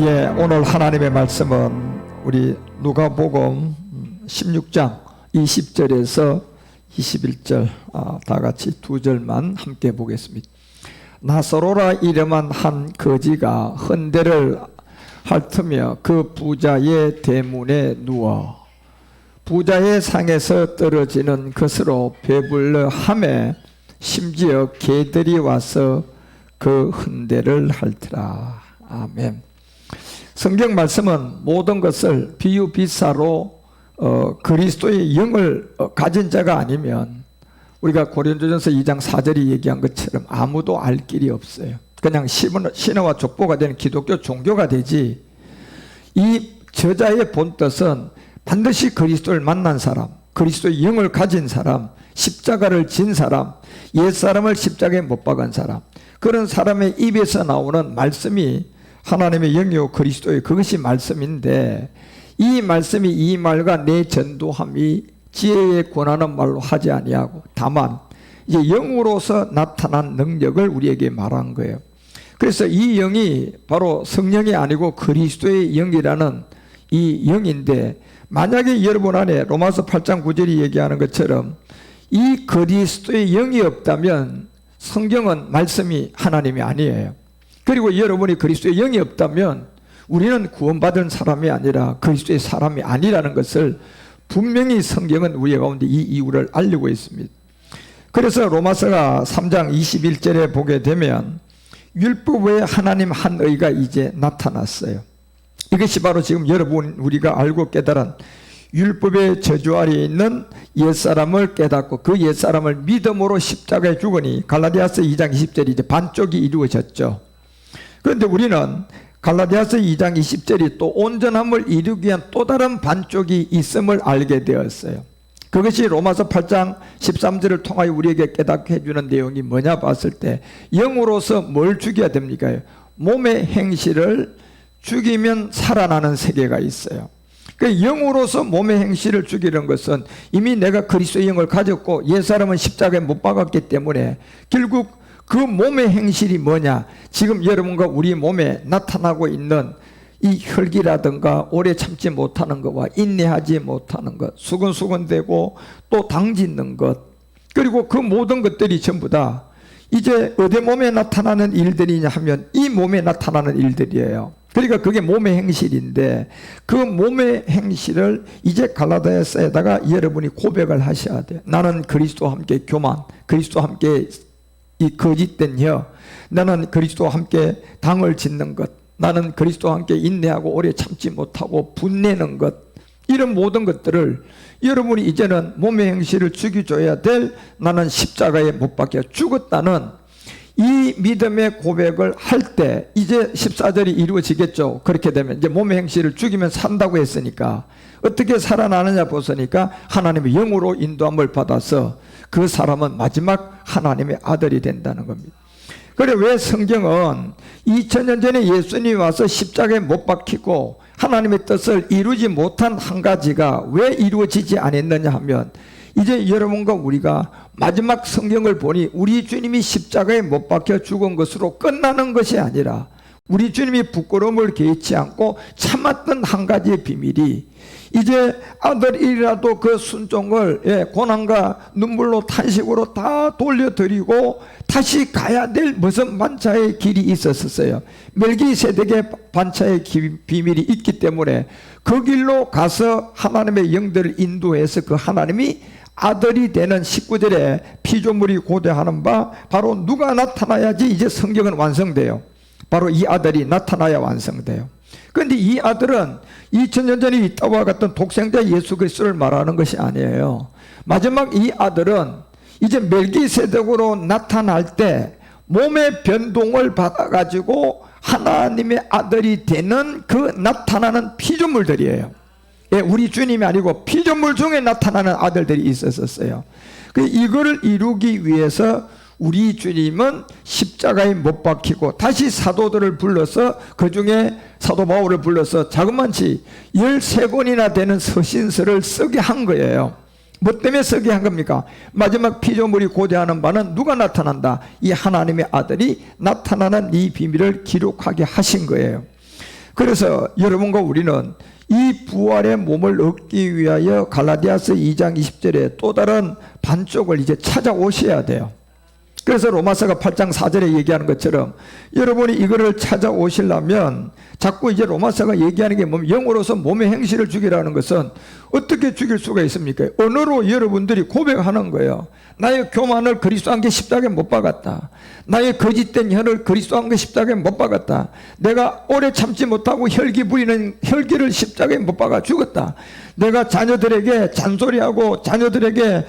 예, 오늘 하나님의 말씀은 우리 누가복음 16장 20절에서 21절 다 같이 두 절만 함께 보겠습니다. 나사로라 이름한 한 거지가 헌대를 핥으며 그 부자의 대문에 누워 부자의 상에서 떨어지는 것으로 배불러 하매 심지어 개들이 와서 그 헌대를 핥더라. 아멘. 성경 말씀은 모든 것을 비유비사로 그리스도의 영을 가진 자가 아니면 우리가 고린도전서 2장 4절이 얘기한 것처럼 아무도 알 길이 없어요. 그냥 신화와 족보가 되는 기독교 종교가 되지, 이 저자의 본뜻은 반드시 그리스도를 만난 사람, 그리스도의 영을 가진 사람, 십자가를 진 사람, 옛사람을 십자가에 못 박은 사람, 그런 사람의 입에서 나오는 말씀이 하나님의 영이요 그리스도의 그것이 말씀인데, 이 말씀이 이 말과 내 전도함이 지혜의 권하는 말로 하지 아니하고 다만 이제 영으로서 나타난 능력을 우리에게 말한 거예요. 그래서 이 영이 바로 성령이 아니고 그리스도의 영이라는 이 영인데, 만약에 여러분 안에 로마서 8장 9절이 얘기하는 것처럼 이 그리스도의 영이 없다면 성경은 말씀이 하나님이 아니에요. 그리고 여러분이 그리스도의 영이 없다면 우리는 구원받은 사람이 아니라 그리스도의 사람이 아니라는 것을 분명히 성경은 우리 가운데 이 이유를 알리고 있습니다. 그래서 로마서가 3장 21절에 보게 되면 율법 외에 하나님 한 의가 이제 나타났어요. 이것이 바로 지금 여러분 우리가 알고 깨달은 율법의 저주 아래 있는 옛사람을 깨닫고 그 옛사람을 믿음으로 십자가에 죽으니 갈라디아서 2장 20절이 이제 반쪽이 이루어졌죠. 그런데 우리는 갈라디아서 2장 20절이 또 온전함을 이루기 위한 또 다른 반쪽이 있음을 알게 되었어요. 그것이 로마서 8장 13절을 통하여 우리에게 깨닫게 해주는 내용이 뭐냐 봤을 때, 영으로서 뭘 죽여야 됩니까? 몸의 행실을 죽이면 살아나는 세계가 있어요. 그 영으로서 몸의 행실을 죽이는 것은 이미 내가 그리스도의 영을 가졌고 옛사람은 십자가에 못 박았기 때문에 결국 그 몸의 행실이 뭐냐, 지금 여러분과 우리 몸에 나타나고 있는 이 혈기라든가 오래 참지 못하는 것과 인내하지 못하는 것, 수근수근되고 또 당짓는 것, 그리고 그 모든 것들이 전부 다 이제 어디 몸에 나타나는 일들이냐 하면 이 몸에 나타나는 일들이에요. 그러니까 그게 몸의 행실인데, 그 몸의 행실을 이제 갈라디아서에다가 여러분이 고백을 하셔야 돼요. 나는 그리스도와 함께 교만, 그리스도와 함께 이 거짓된 혀, 나는 그리스도와 함께 당을 짓는 것, 나는 그리스도와 함께 인내하고 오래 참지 못하고 분내는 것, 이런 모든 것들을 여러분이 이제는 몸의 행실을 죽여줘야 될, 나는 십자가에 못 박혀 죽었다는 이 믿음의 고백을 할 때 이제 14절이 이루어지겠죠. 그렇게 되면 이제 몸의 행실을 죽이면 산다고 했으니까 어떻게 살아나느냐 보니까 하나님의 영으로 인도함을 받아서 그 사람은 마지막 하나님의 아들이 된다는 겁니다. 그래, 왜 성경은 2000년 전에 예수님이 와서 십자가에 못 박히고 하나님의 뜻을 이루지 못한 한 가지가 왜 이루어지지 않았느냐 하면, 이제 여러분과 우리가 마지막 성경을 보니 우리 주님이 십자가에 못 박혀 죽은 것으로 끝나는 것이 아니라 우리 주님이 부끄러움을 개의치 않고 참았던 한 가지의 비밀이, 이제 아들이라도 그 순종을 고난과 눈물로 탄식으로 다 돌려드리고 다시 가야 될 무슨 반차의 길이 있었어요. 멜기세덱의 반차의 비밀이 있기 때문에 그 길로 가서 하나님의 영들을 인도해서 그 하나님이 아들이 되는 19절에 피조물이 고대하는 바 바로 누가 나타나야지 이제 성경은 완성돼요. 바로 이 아들이 나타나야 완성돼요. 그런데 이 아들은 2000년 전에 이 땅과 같은 독생자 예수 그리스도를 말하는 것이 아니에요. 마지막 이 아들은 이제 멜기세덱으로 나타날 때 몸의 변동을 받아가지고 하나님의 아들이 되는 그 나타나는 피조물들이에요. 예, 우리 주님이 아니고 피조물 중에 나타나는 아들들이 있었어요. 이거를 이루기 위해서 우리 주님은 십자가에 못 박히고 다시 사도들을 불러서, 그 중에 사도 바울을 불러서 자그만치 13권이나 되는 서신서를 쓰게 한 거예요. 뭐 때문에 쓰게 한 겁니까? 마지막 피조물이 고대하는 바는 누가 나타난다? 이 하나님의 아들이 나타나는 이 비밀을 기록하게 하신 거예요. 그래서 여러분과 우리는 이 부활의 몸을 얻기 위하여 갈라디아서 2장 20절에 또 다른 반쪽을 이제 찾아오셔야 돼요. 그래서 로마서가 8장 4절에 얘기하는 것처럼 여러분이 이거를 찾아오시려면 자꾸 이제 로마서가 얘기하는 게 뭐냐면 영으로서 몸의 행실을 죽이라는 것은 어떻게 죽일 수가 있습니까? 언어로 여러분들이 고백하는 거예요. 나의 교만을 그리스도 안개 십자가에 못 박았다. 나의 거짓된 혀를 그리스도 안개 십자가에 못 박았다. 내가 오래 참지 못하고 혈기 부리는 혈기를 십자가에 못 박아 죽었다. 내가 자녀들에게 잔소리하고 자녀들에게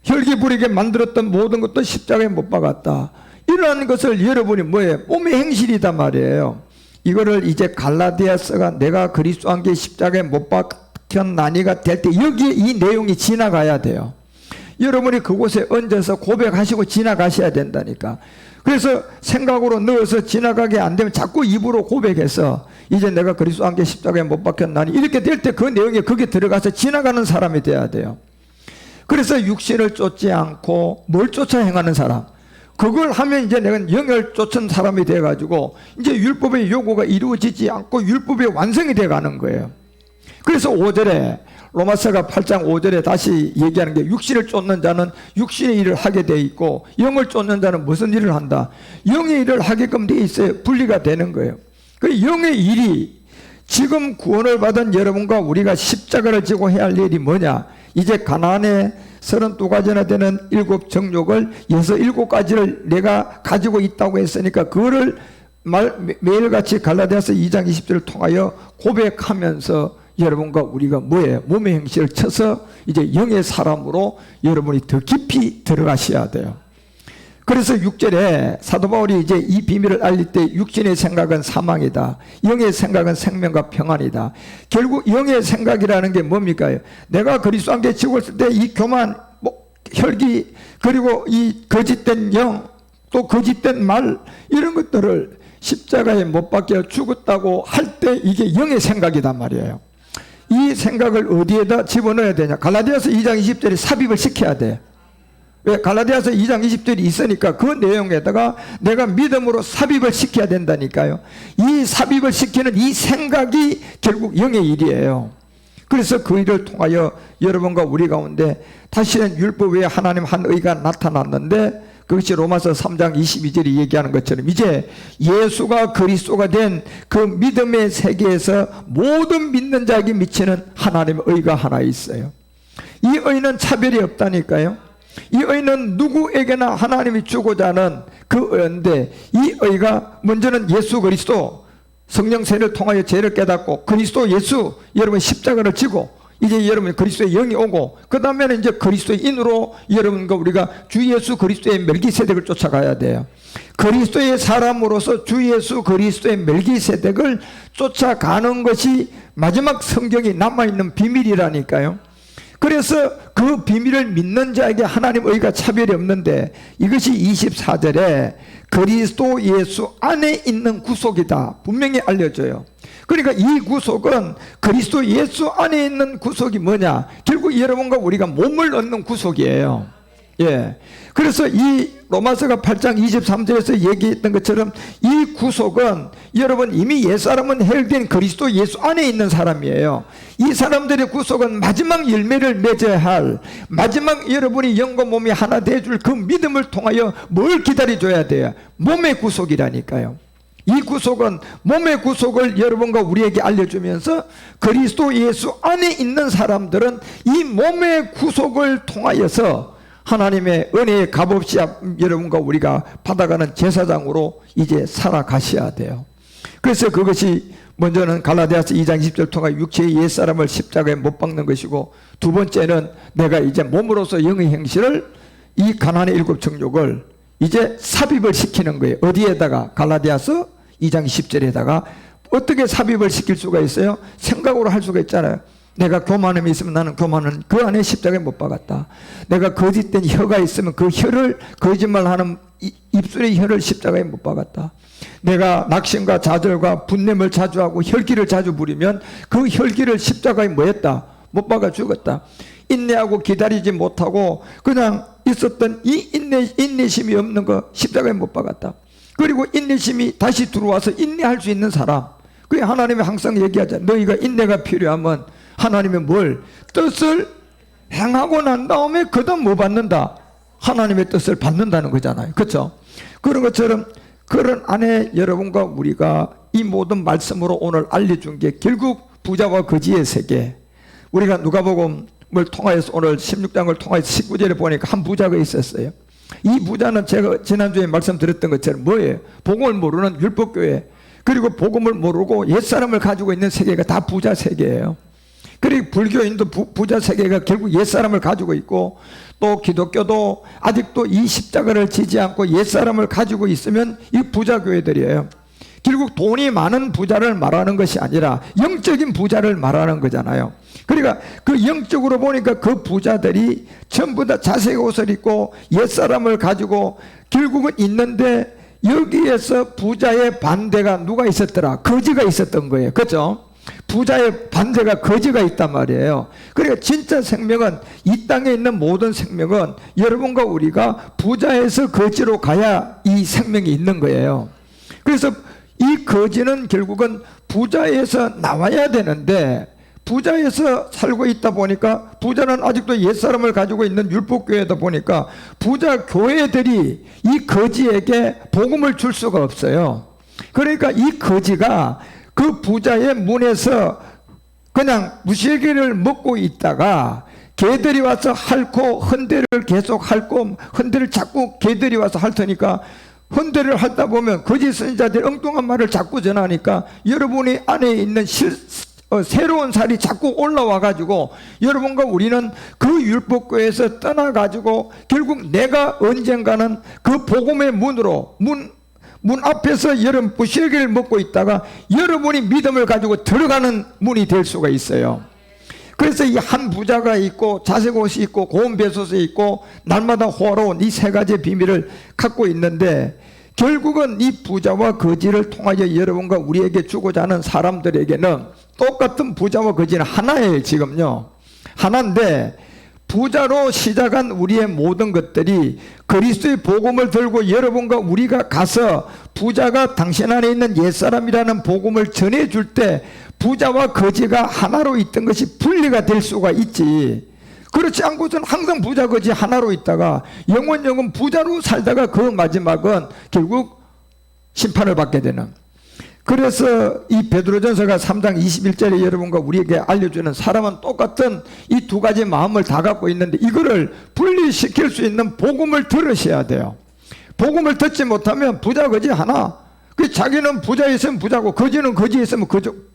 혈기 부리게 만들었던 모든 것도 십자가에 못 박았다. 이러한 것을 여러분이 뭐예요? 몸의 행실이단 말이에요. 이거를 이제 갈라디아서가 내가 그리스도 안개 십자가에 못 박혔나니가 될 때 여기에 이 내용이 지나가야 돼요. 여러분이 그곳에 얹어서 고백하시고 지나가셔야 된다니까. 그래서 생각으로 넣어서 지나가게 안 되면 자꾸 입으로 고백해서 이제 내가 그리스도 안개 십자가에 못 박혔나니 이렇게 될 때 그 내용이 거기에 들어가서 지나가는 사람이 돼야 돼요. 그래서 육신을 쫓지 않고 뭘 쫓아 행하는 사람, 그걸 하면 이제 내가 영을 쫓은 사람이 돼가지고 이제 율법의 요구가 이루어지지 않고 율법의 완성이 돼가는 거예요. 그래서 5절에 로마서가 8장 5절에 다시 얘기하는 게 육신을 쫓는 자는 육신의 일을 하게 돼 있고 영을 쫓는 자는 무슨 일을 한다? 영의 일을 하게끔 돼 있어요. 분리가 되는 거예요. 그 영의 일이 지금 구원을 받은 여러분과 우리가 십자가를 지고 해야 할 일이 뭐냐? 이제 가나안의 32가지나 되는 7정욕을 7가지를 내가 가지고 있다고 했으니까 그거를 매일같이 갈라디아서 2장 20절을 통하여 고백하면서 여러분과 우리가 뭐예요? 몸의 행실을 쳐서 이제 영의 사람으로 여러분이 더 깊이 들어가셔야 돼요. 그래서 6절에 사도 바울이 이제 이 비밀을 알릴 때 육신의 생각은 사망이다. 영의 생각은 생명과 평안이다. 결국 영의 생각이라는 게 뭡니까? 내가 그리스도 안개 지고 있을 때 이 교만, 혈기, 그리고 이 거짓된 영, 또 거짓된 말, 이런 것들을 십자가에 못 박혀 죽었다고 할 때 이게 영의 생각이단 말이에요. 이 생각을 어디에다 집어넣어야 되냐? 갈라디아서 2장 20절에 삽입을 시켜야 돼. 왜? 갈라디아서 2장 20절이 있으니까 그 내용에다가 내가 믿음으로 삽입을 시켜야 된다니까요. 이 삽입을 시키는 이 생각이 결국 영의 일이에요. 그래서 그 일을 통하여 여러분과 우리 가운데 다시는 율법 외에 하나님 한 의가 나타났는데 그것이 로마서 3장 22절이 얘기하는 것처럼 이제 예수가 그리스도가 된 그 믿음의 세계에서 모든 믿는 자에게 미치는 하나님의 의가 하나 있어요. 이 의는 차별이 없다니까요. 이 의는 누구에게나 하나님이 주고자 하는 그 의인데 이 의가 먼저는 예수 그리스도 성령 세례를 통하여 죄를 깨닫고 그리스도 예수 여러분 십자가를 지고 이제 여러분 그리스도의 영이 오고 그 다음에는 이제 그리스도의 인으로 여러분과 우리가 주 예수 그리스도의 멜기세덱을 쫓아가야 돼요. 그리스도의 사람으로서 주 예수 그리스도의 멜기세덱을 쫓아가는 것이 마지막 성경이 남아있는 비밀이라니까요. 그래서 그 비밀을 믿는 자에게 하나님 의가 차별이 없는데 이것이 24절에 그리스도 예수 안에 있는 구속이다 분명히 알려져요. 그러니까 이 구속은 그리스도 예수 안에 있는 구속이 뭐냐? 결국 여러분과 우리가 몸을 얻는 구속이에요. 예. 그래서 이 로마서가 8장 23절에서 얘기했던 것처럼 이 구속은 여러분 이미 옛사람은 해결된 그리스도 예수 안에 있는 사람이에요. 이 사람들의 구속은 마지막 열매를 맺어야 할 마지막 여러분이 영과 몸이 하나 돼줄 그 믿음을 통하여 뭘 기다려줘야 돼요? 몸의 구속이라니까요. 이 구속은 몸의 구속을 여러분과 우리에게 알려주면서 그리스도 예수 안에 있는 사람들은 이 몸의 구속을 통하여서 하나님의 은혜의 값없이 여러분과 우리가 받아가는 제사장으로 이제 살아가셔야 돼요. 그래서 그것이 먼저는 갈라디아서 2장 20절 통해 육체의 옛사람을 십자가에 못 박는 것이고 두 번째는 내가 이제 몸으로서 영의 행실을 이 가난의 7정욕을 이제 삽입을 시키는 거예요. 어디에다가? 갈라디아서 2장 10절에다가 어떻게 삽입을 시킬 수가 있어요? 생각으로 할 수가 있잖아요. 내가 교만함이 있으면 나는 교만은 그 안에 십자가에 못 박았다. 내가 거짓된 혀가 있으면 그 혀를 거짓말하는 입술의 혀를 십자가에 못 박았다. 내가 낙심과 좌절과 분냄을 자주 하고 혈기를 자주 부리면 그 혈기를 십자가에 뭐 했다? 못 박아 죽었다. 인내하고 기다리지 못하고 그냥 있었던 이 인내심이 없는 거 십자가에 못 박았다. 그리고 인내심이 다시 들어와서 인내할 수 있는 사람 그게 하나님이 항상 얘기하자. 너희가 인내가 필요하면 하나님의 뭘? 뜻을 행하고 난 다음에 그다음 뭐 받는다? 하나님의 뜻을 받는다는 거잖아요. 그렇죠? 그런 것처럼 그런 안에 여러분과 우리가 이 모든 말씀으로 오늘 알려준 게 결국 부자와 거지의 세계. 우리가 누가복음을 통하여서 오늘 16장을 통하여서 19절에 보니까 한 부자가 있었어요. 이 부자는 제가 지난주에 말씀드렸던 것처럼 뭐예요? 복음을 모르는 율법교회, 그리고 복음을 모르고 옛사람을 가지고 있는 세계가 다 부자 세계예요. 그리고 불교인도 부자 세계가 결국 옛사람을 가지고 있고, 또 기독교도 아직도 이 십자가를 지지 않고 옛사람을 가지고 있으면 이 부자 교회들이에요. 결국 돈이 많은 부자를 말하는 것이 아니라 영적인 부자를 말하는 거잖아요. 그러니까 그 영적으로 보니까 그 부자들이 전부 다 자색 옷을 입고 옛사람을 가지고 결국은 있는데, 여기에서 부자의 반대가 누가 있었더라? 거지가 있었던 거예요. 그렇죠? 부자의 반대가 거지가 있단 말이에요. 그러니까 진짜 생명은, 이 땅에 있는 모든 생명은 여러분과 우리가 부자에서 거지로 가야 이 생명이 있는 거예요. 그래서 이 거지는 결국은 부자에서 나와야 되는데, 부자에서 살고 있다 보니까, 부자는 아직도 옛사람을 가지고 있는 율법교회다 보니까 부자 교회들이 이 거지에게 복음을 줄 수가 없어요. 그러니까 이 거지가 그 부자의 문에서 그냥 무시개를 먹고 있다가 개들이 와서 핥고 헌대를 계속 핥고, 헌대를 자꾸 개들이 와서 핥으니까, 헌대를 하다 보면 거짓 선지자들이 엉뚱한 말을 자꾸 전하니까 여러분이 안에 있는 새로운 살이 자꾸 올라와 가지고 여러분과 우리는 그 율법교에서 떠나 가지고 결국 내가 언젠가는 그 복음의 문으로 문 앞에서 여러분 부시개를 먹고 있다가 여러분이 믿음을 가지고 들어가는 문이 될 수가 있어요. 그래서 이 한 부자가 있고 자색 옷이 있고 고운 벼슬이 있고 날마다 호화로운 이 세 가지의 비밀을 갖고 있는데, 결국은 이 부자와 거지를 통하여 여러분과 우리에게 주고자 하는 사람들에게는 똑같은 부자와 거지는 하나예요. 지금요 하나인데, 부자로 시작한 우리의 모든 것들이 그리스도의 복음을 들고 여러분과 우리가 가서 부자가 당신 안에 있는 옛사람이라는 복음을 전해줄 때 부자와 거지가 하나로 있던 것이 분리가 될 수가 있지. 그렇지 않고서는 항상 부자 거지 하나로 있다가 영원 부자로 살다가 그 마지막은 결국 심판을 받게 되는. 그래서 이 베드로전서가 3장 21절에 여러분과 우리에게 알려주는, 사람은 똑같은 이 두 가지 마음을 다 갖고 있는데 이거를 분리시킬 수 있는 복음을 들으셔야 돼요. 복음을 듣지 못하면 부자 거지 하나, 그 자기는 부자에 있으면 부자고 거지는 거지에 있으면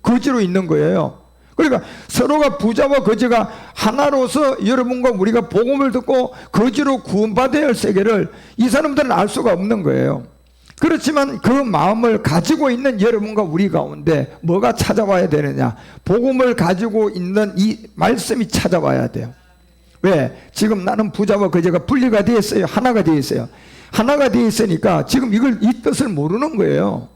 거지로 있는 거예요. 그러니까 서로가 부자와 거지가 하나로서 여러분과 우리가 복음을 듣고 거지로 구원받아야 할 세계를 이 사람들은 알 수가 없는 거예요. 그렇지만 그 마음을 가지고 있는 여러분과 우리 가운데 뭐가 찾아와야 되느냐? 복음을 가지고 있는 이 말씀이 찾아와야 돼요. 왜? 지금 나는 부자와 거지가 분리가 되어 있어요? 하나가 되어 있어요? 하나가 되어 있으니까 지금 이 뜻을 모르는 거예요.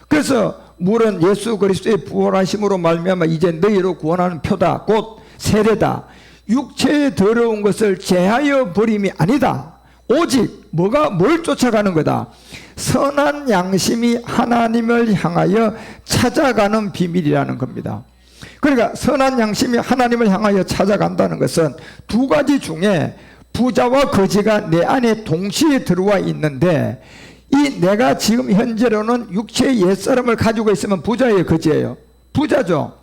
그래서 물은 예수 그리스도의 부활하심으로 말미암아 이제 너희로 구원하는 표다, 곧 세례다. 육체의 더러운 것을 제하여 버림이 아니다. 오직 뭘 쫓아가는 거다? 선한 양심이 하나님을 향하여 찾아가는 비밀이라는 겁니다. 그러니까 선한 양심이 하나님을 향하여 찾아간다는 것은 두 가지 중에 부자와 거지가 내 안에 동시에 들어와 있는데, 이 내가 지금 현재로는 육체의 옛사람을 가지고 있으면 부자예요, 거지예요? 부자죠.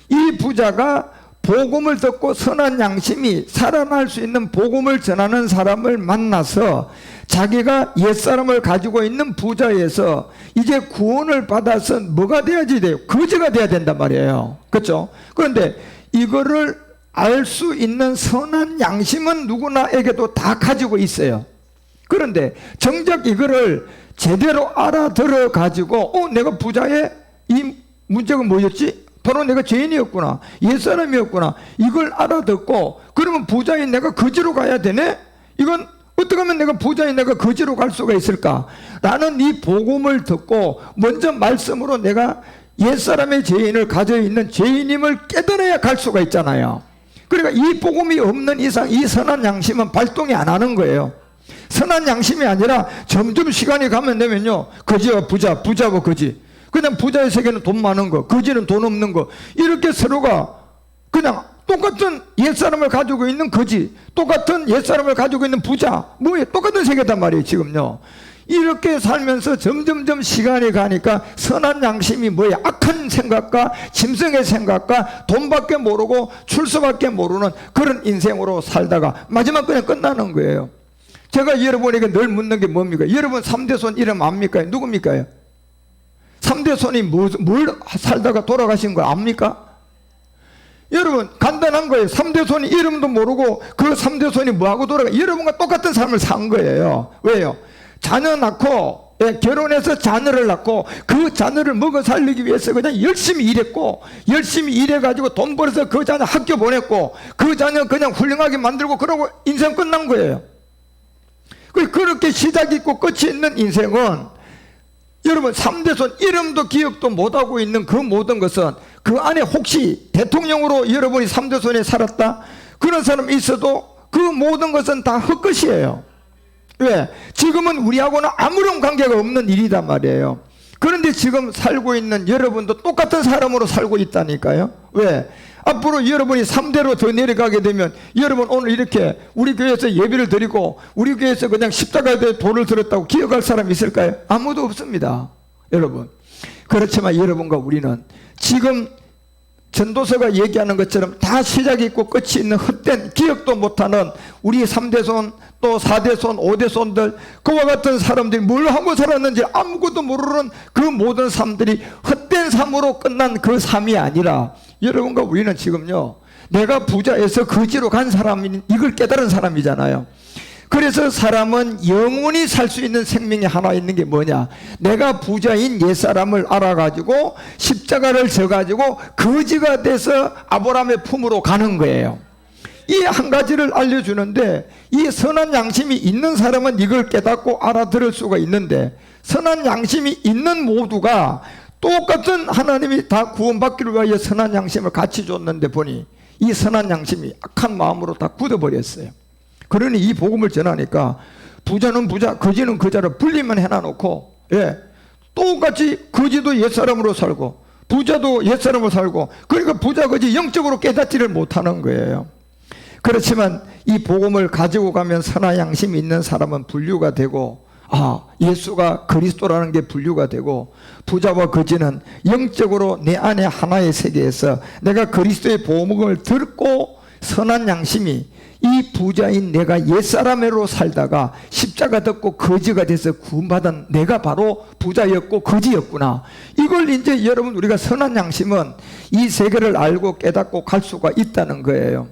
이 부자가 복음을 듣고 선한 양심이 살아날 수 있는 복음을 전하는 사람을 만나서 자기가 옛사람을 가지고 있는 부자에서 이제 구원을 받아서 뭐가 돼야지 돼요? 거지가 돼야 된단 말이에요. 그렇죠? 그런데 이거를 알 수 있는 선한 양심은 누구나에게도 다 가지고 있어요. 그런데 정작 이거를 제대로 알아들어 가지고 내가 부자의 이 문제가 뭐였지? 바로 내가 죄인이었구나, 옛사람이었구나, 이걸 알아듣고 그러면 부자인 내가 거지로 가야 되네? 이건 어떻게 하면 내가 부자인 내가 거지로 갈 수가 있을까? 라는 이 복음을 듣고 먼저 말씀으로 내가 옛사람의 죄인을 가져 있는 죄인임을 깨달아야 갈 수가 있잖아요. 그러니까 이 복음이 없는 이상 이 선한 양심은 발동이 안 하는 거예요. 선한 양심이 아니라 점점 시간이 가면 되면요, 거지와 부자, 부자와 거지, 그냥 부자의 세계는 돈 많은 거, 거지는 돈 없는 거, 이렇게 서로가 그냥 똑같은 옛사람을 가지고 있는 거지, 똑같은 옛사람을 가지고 있는 부자, 뭐예요? 똑같은 세계단 말이에요 지금요. 이렇게 살면서 점점점 시간이 가니까 선한 양심이 뭐예요? 악한 생각과 짐승의 생각과 돈밖에 모르고 출소밖에 모르는 그런 인생으로 살다가 마지막 그냥 끝나는 거예요. 제가 여러분에게 늘 묻는 게 뭡니까? 여러분 3대 손 이름 압니까? 누굽니까? 3대 손이 뭘 살다가 돌아가신 거 압니까? 여러분 간단한 거예요. 3대 손이 이름도 모르고 그 3대 손이 뭐하고 돌아가? 여러분과 똑같은 삶을 산 거예요. 왜요? 자녀 낳고, 결혼해서 자녀를 낳고 그 자녀를 먹여 살리기 위해서 그냥 열심히 일했고, 열심히 일해가지고 돈 벌어서 그 자녀 학교 보냈고, 그 자녀 그냥 훌륭하게 만들고 그러고 인생 끝난 거예요. 그렇게 시작이 있고 끝이 있는 인생은 여러분 3대 손 이름도 기억도 못하고 있는 그 모든 것은 그 안에 혹시 대통령으로 여러분이 3대 손에 살았다? 그런 사람이 있어도 그 모든 것은 다 헛것이에요. 왜? 지금은 우리하고는 아무런 관계가 없는 일이단 말이에요. 그런데 지금 살고 있는 여러분도 똑같은 사람으로 살고 있다니까요. 왜? 앞으로 여러분이 3대로 더 내려가게 되면 여러분 오늘 이렇게 우리 교회에서 예배를 드리고 우리 교회에서 그냥 십자가에 돈을 들었다고 기억할 사람이 있을까요? 아무도 없습니다. 여러분. 그렇지만 여러분과 우리는 지금 전도서가 얘기하는 것처럼 다 시작이 있고 끝이 있는 헛된 기억도 못하는 우리 3대 손 또 4대 손 5대 손들, 그와 같은 사람들이 뭘 하고 살았는지 아무것도 모르는 그 모든 삶들이 헛된 삶으로 끝난 그 삶이 아니라 여러분과 우리는 지금요, 내가 부자에서 거지로 간 사람이 이걸 깨달은 사람이잖아요. 그래서 사람은 영원히 살 수 있는 생명이 하나 있는 게 뭐냐? 내가 부자인 옛사람을 알아가지고 십자가를 져가지고 거지가 돼서 아브라함의 품으로 가는 거예요. 이 한 가지를 알려주는데, 이 선한 양심이 있는 사람은 이걸 깨닫고 알아들을 수가 있는데, 선한 양심이 있는 모두가 똑같은 하나님이 다 구원받기를 위하여 선한 양심을 같이 줬는데 보니 이 선한 양심이 악한 마음으로 다 굳어버렸어요. 그러니 이 복음을 전하니까 부자는 부자, 거지는 거자를 분리만 해놔놓고, 똑같이 거지도 옛사람으로 살고 부자도 옛사람으로 살고, 그러니까 부자 거지 영적으로 깨닫지를 못하는 거예요. 그렇지만 이 복음을 가지고 가면 선한 양심이 있는 사람은 분류가 되고, 예수가 그리스도라는 게 분류가 되고, 부자와 거지는 영적으로 내 안에 하나의 세계에서 내가 그리스도의 복음을 듣고 선한 양심이 이 부자인 내가 옛사람으로 살다가 십자가 듣고 거지가 돼서 구원받은 내가 바로 부자였고 거지였구나. 이걸 이제 여러분 우리가 선한 양심은 이 세계를 알고 깨닫고 갈 수가 있다는 거예요.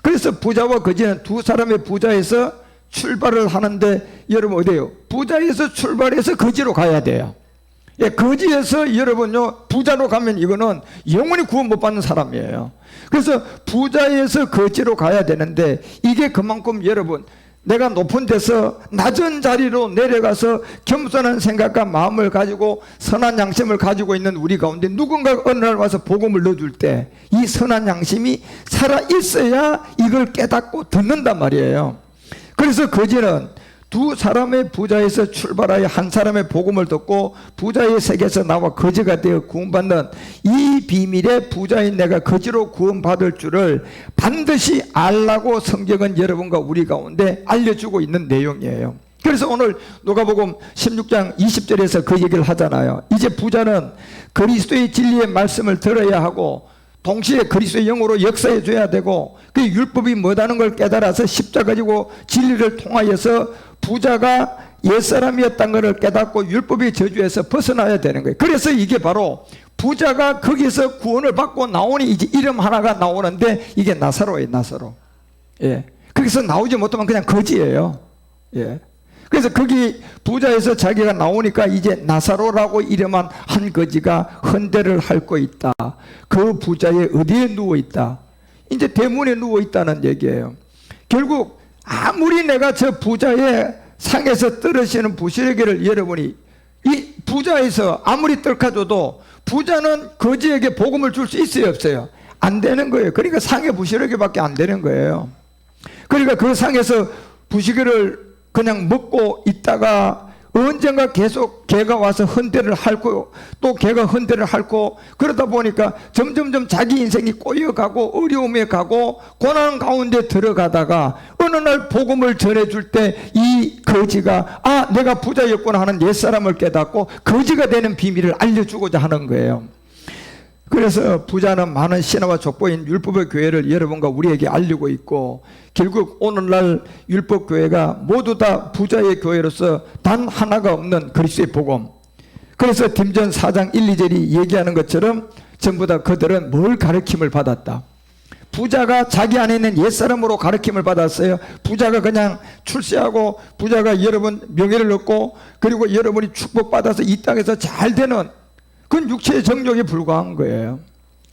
그래서 부자와 거지는 두 사람의 부자에서 출발을 하는데, 여러분 어디에요? 부자에서 출발해서 거지로 가야 돼요. 거지에서 여러분요 부자로 가면 이거는 영원히 구원 못 받는 사람이에요. 그래서 부자에서 거지로 가야 되는데, 이게 그만큼 여러분 내가 높은 데서 낮은 자리로 내려가서 겸손한 생각과 마음을 가지고 선한 양심을 가지고 있는 우리 가운데 누군가 어느 날 와서 복음을 넣어줄 때 이 선한 양심이 살아있어야 이걸 깨닫고 듣는단 말이에요. 그래서 거지는 두 사람의 부자에서 출발하여 한 사람의 복음을 듣고 부자의 세계에서 나와 거지가 되어 구원받는 이 비밀의 부자인 내가 거지로 구원받을 줄을 반드시 알라고 성경은 여러분과 우리 가운데 알려주고 있는 내용이에요. 그래서 오늘 누가복음 16장 20절에서 그 얘기를 하잖아요. 이제 부자는 그리스도의 진리의 말씀을 들어야 하고 동시에 그리스도의 영으로 역사해 줘야 되고, 그 율법이 뭐다는 걸 깨달아서 십자가 지고 진리를 통하여서 부자가 옛사람이었다는 것을 깨닫고 율법의 저주에서 벗어나야 되는 거예요. 그래서 이게 바로 부자가 거기서 구원을 받고 나오니 이제 이름 하나가 나오는데, 이게 나사로예요. 나사로. 거기서 나오지 못하면 그냥 거지예요. 그래서 거기 부자에서 자기가 나오니까 이제 나사로라고 이름한 한 거지가 헌대를 핥고 있다. 그 부자의 어디에 누워있다? 이제 대문에 누워있다는 얘기예요. 결국 아무리 내가 저 부자의 상에서 떨어지는 부시러기를 여러분이 이 부자에서 아무리 떨어져도 부자는 거지에게 복음을 줄 수 있어요, 없어요? 안 되는 거예요. 그러니까 상의 부시러기밖에 안 되는 거예요. 그러니까 그 상에서 부시러기를 그냥 먹고 있다가 언젠가 계속 개가 와서 헌대를 핥고 또 개가 헌대를 핥고 그러다 보니까 점점점 자기 인생이 꼬여가고 어려움에 가고 고난 가운데 들어가다가 어느 날 복음을 전해줄 때 이 거지가 내가 부자였구나 하는 옛사람을 깨닫고 거지가 되는 비밀을 알려주고자 하는 거예요. 그래서 부자는 많은 신화와 족보인 율법의 교회를 여러분과 우리에게 알리고 있고 결국 오늘날 율법교회가 모두 다 부자의 교회로서 단 하나가 없는 그리스도의 복음. 그래서 딘전 4장 1, 2절이 얘기하는 것처럼 전부 다 그들은 뭘 가르침을 받았다. 부자가 자기 안에 있는 옛사람으로 가르침을 받았어요. 부자가 그냥 출세하고 부자가 여러분 명예를 얻고 그리고 여러분이 축복받아서 이 땅에서 잘 되는 그건 육체의 정욕에 불과한 거예요.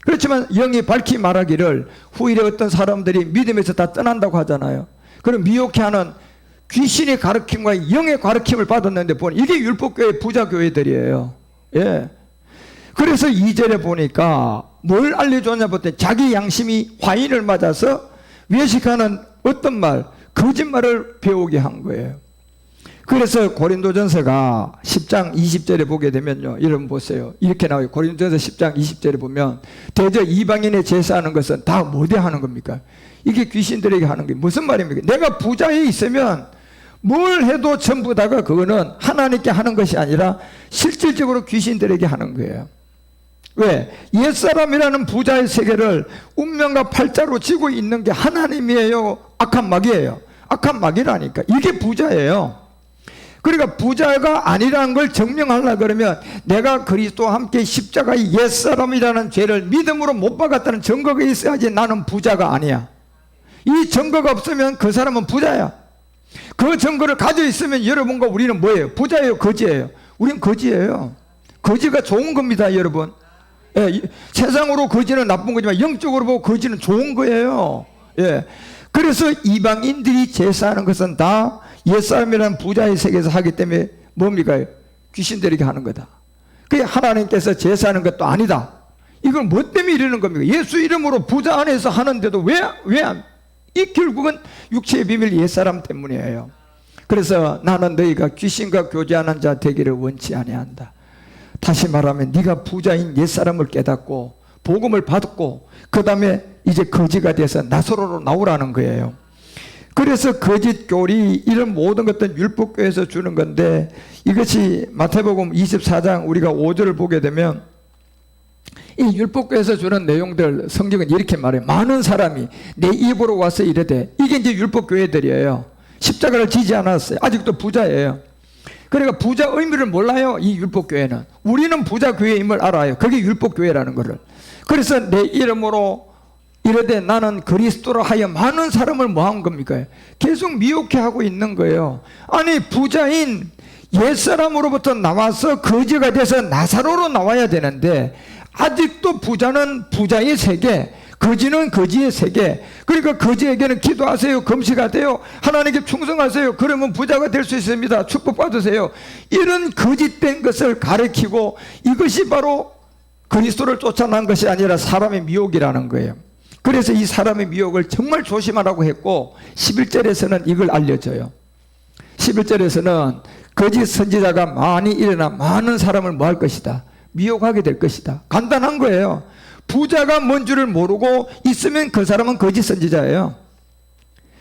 그렇지만 영이 밝히 말하기를 후일에 어떤 사람들이 믿음에서 다 떠난다고 하잖아요. 그럼 미혹해하는 귀신의 가르침과 영의 가르침을 받았는데 보니 이게 율법교회 부자교회들이에요. 예. 그래서 2절에 보니까 뭘 알려줬냐 보더니 자기 양심이 화인을 맞아서 외식하는 어떤 말, 거짓말을 배우게 한 거예요. 그래서 고린도전서가 10장 20절에 보게 되면요, 여러분 보세요. 이렇게 나와요. 고린도전서 10장 20절에 보면 대저 이방인의 제사하는 것은 다 뭐대 하는 겁니까? 이게 귀신들에게 하는 게 무슨 말입니까? 내가 부자에 있으면 뭘 해도 전부 다가 그거는 하나님께 하는 것이 아니라 실질적으로 귀신들에게 하는 거예요. 왜? 옛사람이라는 부자의 세계를 운명과 팔자로 쥐고 있는 게 하나님이에요? 악한 마귀예요? 악한 마귀라니까. 이게 부자예요. 그러니까 부자가 아니라는 걸 증명하려고 그러면 내가 그리스도와 함께 십자가의 옛사람이라는 죄를 믿음으로 못 박았다는 증거가 있어야지 나는 부자가 아니야. 이 증거가 없으면 그 사람은 부자야. 그 증거를 가지고 있으면 여러분과 우리는 뭐예요? 부자예요? 거지예요? 우린 거지예요. 거지가 좋은 겁니다, 여러분. 예, 세상으로 거지는 나쁜 거지만 영적으로 보고 거지는 좋은 거예요. 예. 그래서 이방인들이 제사하는 것은 다 옛사람이라는 부자의 세계에서 하기 때문에 뭡니까? 귀신들에게 하는 거다. 그게 하나님께서 제사하는 것도 아니다. 이걸 뭐 때문에 이러는 겁니까? 예수 이름으로 부자 안에서 하는데도 왜 안? 이 결국은 육체의 비밀 옛사람 때문이에요. 그래서 나는 너희가 귀신과 교제하는 자 되기를 원치 아니한다. 다시 말하면 네가 부자인 옛사람을 깨닫고 복음을 받고 그 다음에 이제 거지가 돼서 나사로로 나오라는 거예요. 그래서 거짓 교리 이런 모든 것들은 율법교에서 주는 건데 이것이 마태복음 24장 우리가 5절을 보게 되면 이 율법교에서 주는 내용들 성경은 이렇게 말해요. 많은 사람이 내 입으로 와서 이르되 이게 이제 율법교회들이에요. 십자가를 지지 않았어요. 아직도 부자예요. 그러니까 부자 의미를 몰라요. 이 율법교회는. 우리는 부자 교회임을 알아요. 그게 율법교회라는 거를. 그래서 내 이름으로 이르되 나는 그리스도로 하여 많은 사람을 뭐 한 겁니까? 계속 미혹해 하고 있는 거예요. 아니 부자인 옛사람으로부터 나와서 거지가 돼서 나사로로 나와야 되는데 아직도 부자는 부자의 세계, 거지는 거지의 세계. 그러니까 거지에게는 기도하세요, 금식하세요, 하나님께 충성하세요. 그러면 부자가 될 수 있습니다. 축복받으세요. 이런 거짓된 것을 가르치고 이것이 바로 그리스도를 쫓아난 것이 아니라 사람의 미혹이라는 거예요. 그래서 이 사람의 미혹을 정말 조심하라고 했고 11절에서는 이걸 알려줘요. 11절에서는 거짓 선지자가 많이 일어나 많은 사람을 뭐 할 것이다? 미혹하게 될 것이다. 간단한 거예요. 부자가 뭔 줄을 모르고 있으면 그 사람은 거짓 선지자예요.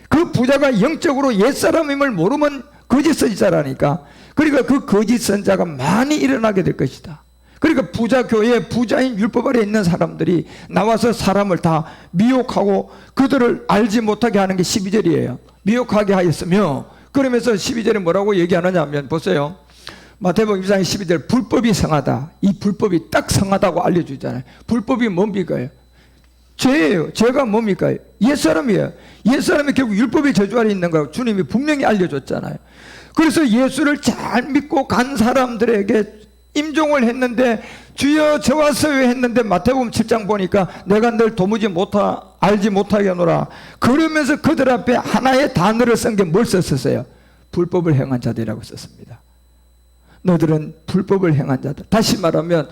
그 부자가 영적으로 옛사람임을 모르면 거짓 선지자라니까. 그러니까 그 거짓 선지자가 많이 일어나게 될 것이다. 그러니까 부자 교회, 부자인 율법 아래 있는 사람들이 나와서 사람을 다 미혹하고 그들을 알지 못하게 하는 게 12절이에요. 미혹하게 하였으며, 그러면서 12절에 뭐라고 얘기하느냐 하면 보세요. 마태복음 24장 12절 불법이 성하다. 이 불법이 딱 성하다고 알려주잖아요. 불법이 뭡니까? 죄예요. 죄가 뭡니까? 옛사람이에요. 옛사람이 결국 율법의 저주 아래 있는 거 주님이 분명히 알려줬잖아요. 그래서 예수를 잘 믿고 간 사람들에게 임종을 했는데 주여 저와 서요 했는데 마태복음 7장 보니까 내가 널 도무지 알지 못하게 하노라. 그러면서 그들 앞에 하나의 단어를 쓴 게 뭘 썼었어요? 불법을 행한 자들이라고 썼습니다. 너들은 불법을 행한 자들. 다시 말하면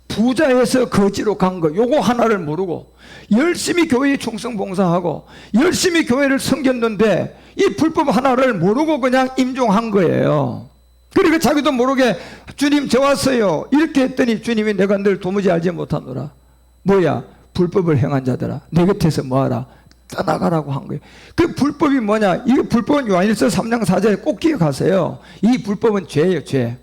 부자에서 거지로 간 거 요거 하나를 모르고 열심히 교회에 충성 봉사하고 열심히 교회를 섬겼는데 이 불법 하나를 모르고 그냥 임종한 거예요. 그러니까 자기도 모르게 주님 저 왔어요 이렇게 했더니 주님이 내가 늘 도무지 알지 못하노라. 뭐야? 불법을 행한 자들아 내 곁에서 뭐하라? 떠나가라고 한 거예요. 그 불법이 뭐냐? 이게 불법은 요한일서 3장 4절에 꼭 기억하세요. 이 불법은 죄예요. 죄.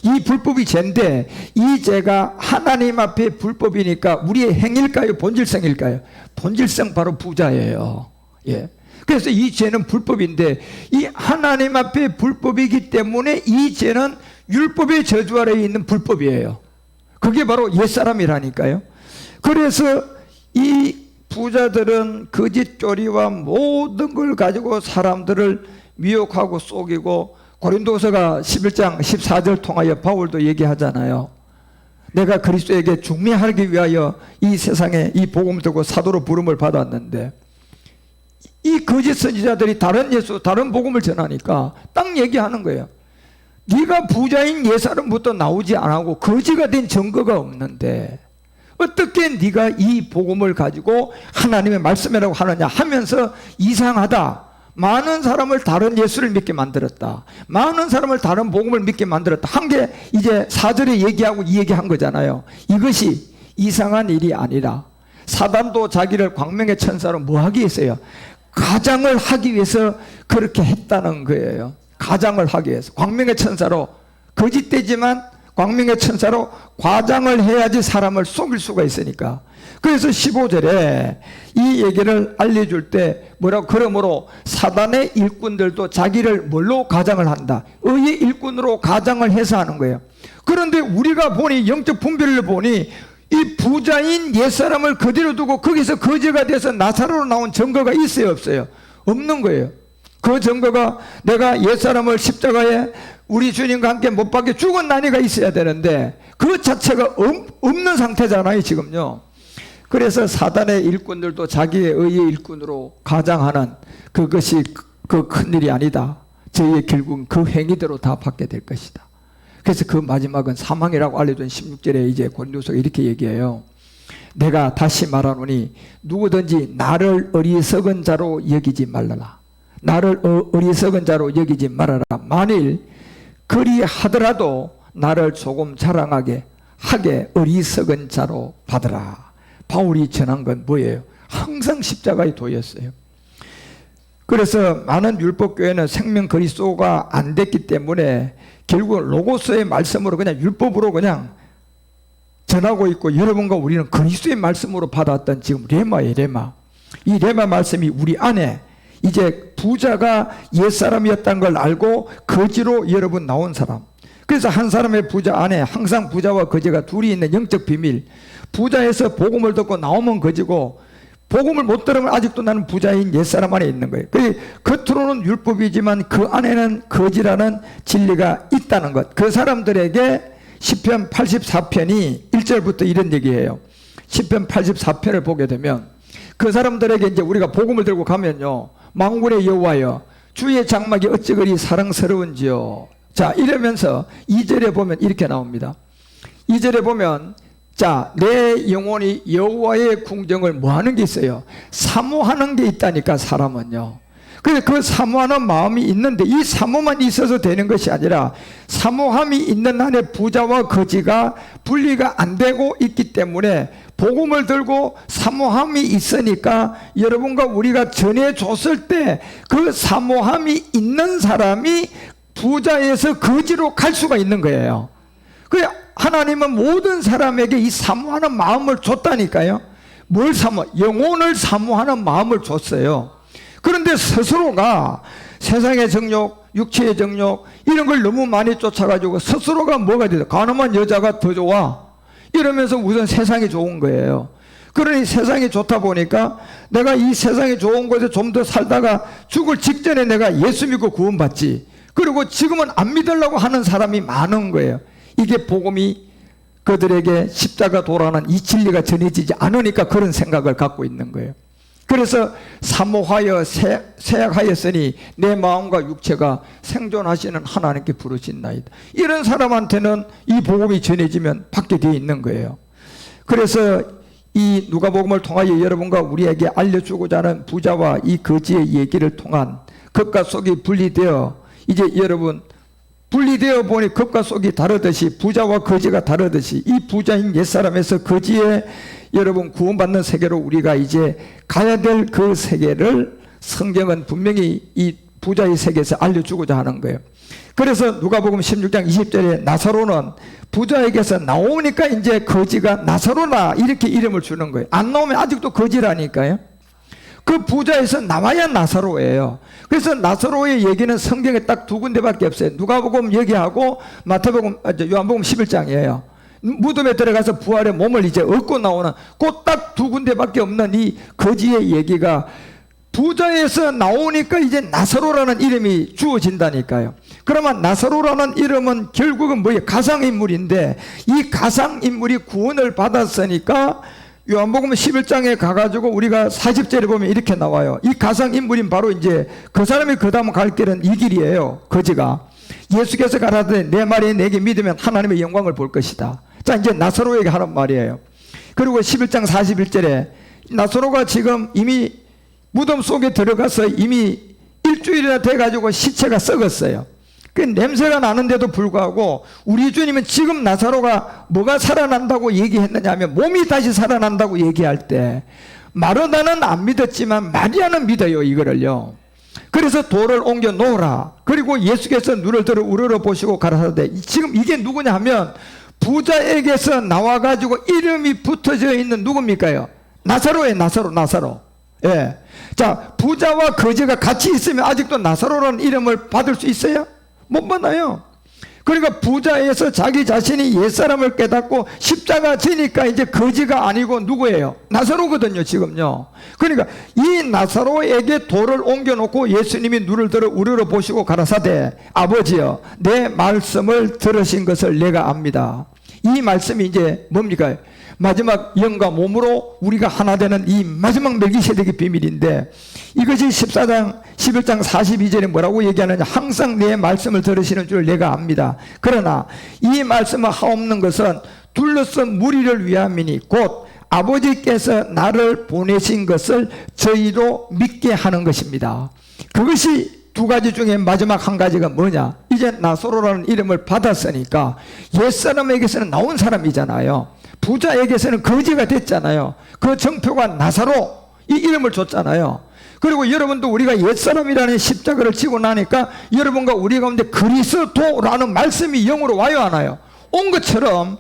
이 불법이 죄인데 이 죄가 하나님 앞에 불법이니까 우리의 행일까요? 본질성일까요? 본질성 바로 부자예요. 예. 그래서 이 죄는 불법인데 이 하나님 앞에 불법이기 때문에 이 죄는 율법의 저주 아래에 있는 불법이에요. 그게 바로 옛사람이라니까요. 그래서 이 부자들은 거짓 교리와 모든 걸 가지고 사람들을 미혹하고 속이고, 고린도서가 11장 14절 통하여 바울도 얘기하잖아요. 내가 그리스도에게 중매하기 위하여 이 세상에 이 복음을 들고 사도로 부름을 받았는데, 이 거짓 선지자들이 다른 예수, 다른 복음을 전하니까 딱 얘기하는 거예요. 네가 부자인 옛사람부터 나오지 않고 거지가 된 증거가 없는데 어떻게 네가 이 복음을 가지고 하나님의 말씀이라고 하느냐 하면서 이상하다. 많은 사람을 다른 예수를 믿게 만들었다. 많은 사람을 다른 복음을 믿게 만들었다. 한 게 이제 4절에 얘기하고 이 얘기한 거잖아요. 이것이 이상한 일이 아니라 사단도 자기를 광명의 천사로 뭐 하기 위해서요? 가장을 하기 위해서 그렇게 했다는 거예요. 가장을 하기 위해서. 광명의 천사로 거짓되지만 광명의 천사로 과장을 해야지 사람을 속일 수가 있으니까. 그래서 15절에 이 얘기를 알려줄 때 뭐라고? 그러므로 사단의 일꾼들도 자기를 뭘로 가장을 한다? 의의 일꾼으로 가장을 해서 하는 거예요. 그런데 우리가 보니, 영적 분별을 보니 이 부자인 옛사람을 그대로 두고 거기서 거지가 돼서 나사로로 나온 증거가 있어요? 없어요? 없는 거예요. 그 증거가 내가 옛사람을 십자가에 우리 주님과 함께 못 박혀 죽은 난이가 있어야 되는데 그 자체가 없는 상태잖아요 지금요. 그래서 사단의 일꾼들도 자기의 의의 일꾼으로 가장하는 그것이 그 큰일이 아니다. 저희의 결국은 그 행위대로 다 받게 될 것이다. 그래서 그 마지막은 사망이라고 알려준 16절에 이제 고린도서가 이렇게 얘기해요. 내가 다시 말하노니 누구든지 나를 어리석은 자로 여기지 말라라. 나를 어리석은 자로 여기지 말아라. 만일 그리하더라도 나를 조금 자랑하게 하게 어리석은 자로 받으라. 바울이 전한 건 뭐예요? 항상 십자가에 도였어요. 그래서 많은 율법교회는 생명 그리스도가 안 됐기 때문에 결국 로고스의 말씀으로 그냥 율법으로 그냥 전하고 있고, 여러분과 우리는 그리스도의 말씀으로 받았던 지금 레마예요. 레마. 이 레마 말씀이 우리 안에 이제 부자가 옛사람이었다는 걸 알고 거지로 여러분 나온 사람. 그래서 한 사람의 부자 안에 항상 부자와 거지가 둘이 있는 영적 비밀. 부자에서 복음을 듣고 나오면 거지고, 복음을 못 들으면 아직도 나는 부자인 옛사람 안에 있는 거예요. 겉으로는 율법이지만 그 안에는 거지라는 진리가 있다는 것. 그 사람들에게 시편 84편이 1절부터 이런 얘기예요. 시편 84편을 보게 되면 그 사람들에게 이제 우리가 복음을 들고 가면요, 만군의 여호와여 주의 장막이 어찌 그리 사랑스러운지요. 자, 이러면서 2절에 보면 이렇게 나옵니다. 2절에 보면 자, 내 영혼이 여호와의 궁정을 뭐 하는 게 있어요? 사모하는 게 있다니까, 사람은요. 그래서 그 사모하는 마음이 있는데 이 사모만 있어서 되는 것이 아니라 사모함이 있는 한에 부자와 거지가 분리가 안 되고 있기 때문에 복음을 들고 사모함이 있으니까 여러분과 우리가 전해줬을 때 그 사모함이 있는 사람이 부자에서 거지로 갈 수가 있는 거예요. 그래, 하나님은 모든 사람에게 이 사모하는 마음을 줬다니까요. 뭘 사모? 영혼을 사모하는 마음을 줬어요. 그런데 스스로가 세상의 정욕, 육체의 정욕 이런 걸 너무 많이 쫓아가지고 스스로가 뭐가 되죠? 가늠한 여자가 더 좋아 이러면서 우선 세상이 좋은 거예요. 그러니 세상이 좋다 보니까 내가 이 세상이 좋은 곳에 좀 더 살다가 죽을 직전에 내가 예수 믿고 구원받지, 그리고 지금은 안 믿으려고 하는 사람이 많은 거예요. 이게 복음이 그들에게 십자가 도라는 이 진리가 전해지지 않으니까 그런 생각을 갖고 있는 거예요. 그래서 사모하여 세약하였으니 내 마음과 육체가 생존하시는 하나님께 부르신나이다. 이런 사람한테는 이 복음이 전해지면 받게 되어 있는 거예요. 그래서 이 누가복음을 통하여 여러분과 우리에게 알려주고자 하는 부자와 이 거지의 얘기를 통한 겉과 속이 분리되어 이제 여러분 분리되어 보니 겉과 속이 다르듯이 부자와 거지가 다르듯이 이 부자인 옛사람에서 거지의 여러분 구원받는 세계로 우리가 이제 가야 될 그 세계를 성경은 분명히 이 부자의 세계에서 알려주고자 하는 거예요. 그래서 누가복음 16장 20절에 나사로는 부자에게서 나오니까 이제 거지가 나사로나 이렇게 이름을 주는 거예요. 안 나오면 아직도 거지라니까요. 그 부자에서 나와야 나사로예요. 그래서 나사로의 얘기는 성경에 딱 두 군데밖에 없어요. 누가복음 얘기하고 요한복음 11장이에요. 무덤에 들어가서 부활의 몸을 이제 얻고 나오는 그 딱 두 군데밖에 없는 이 거지의 얘기가 부자에서 나오니까 이제 나사로라는 이름이 주어진다니까요. 그러면 나사로라는 이름은 결국은 뭐예요? 가상인물인데 이 가상인물이 구원을 받았으니까 요한복음 11장에 가가지고 우리가 40절에 보면 이렇게 나와요. 이 가상인물인 바로 이제 그 사람이 그 다음 갈 길은 이 길이에요. 거지가 예수께서 가라사대 내 말이 내게 믿으면 하나님의 영광을 볼 것이다. 자, 이제 나사로에게 하는 말이에요. 그리고 11장 41절에 나사로가 지금 이미 무덤 속에 들어가서 이미 일주일이나 돼가지고 시체가 썩었어요. 그 냄새가 나는데도 불구하고 우리 주님은 지금 나사로가 뭐가 살아난다고 얘기했느냐 하면 몸이 다시 살아난다고 얘기할 때 마르다는 안 믿었지만 마리아는 믿어요. 이거를요. 그래서 돌을 옮겨 놓으라. 그리고 예수께서 눈을 들어 우러러 보시고 가라사대 지금 이게 누구냐 하면 부자에게서 나와가지고 이름이 붙어져 있는 누굽니까요? 나사로예요. 나사로. 예. 자, 부자와 거지가 같이 있으면 아직도 나사로라는 이름을 받을 수 있어요? 못 받아요. 그러니까 부자에서 자기 자신이 옛사람을 깨닫고 십자가 지니까 이제 거지가 아니고 누구예요? 나사로거든요, 지금요. 그러니까 이 나사로에게 돌을 옮겨놓고 예수님이 눈을 들어 우러러 보시고 가라사대 아버지여 내 말씀을 들으신 것을 내가 압니다. 이 말씀이 이제 뭡니까? 마지막 영과 몸으로 우리가 하나 되는 이 마지막 멜기세덱의 비밀인데 이것이 11장 42절에 뭐라고 얘기하느냐 항상 내 말씀을 들으시는 줄 내가 압니다. 그러나 이 말씀을 하옵는 것은 둘러서 무리를 위함이니 곧 아버지께서 나를 보내신 것을 저희도 믿게 하는 것입니다. 그것이 두 가지 중에 마지막 한 가지가 뭐냐? 이제 나사로라는 이름을 받았으니까 옛사람에게서는 나온 사람이잖아요. 부자에게서는 거지가 됐잖아요. 그 정표가 나사로 이 이름을 줬잖아요. 그리고 여러분도 우리가 옛사람이라는 십자가를 지고 나니까 여러분과 우리 가운데 그리스도라는 말씀이 영으로 와요 안 와요? 온 것처럼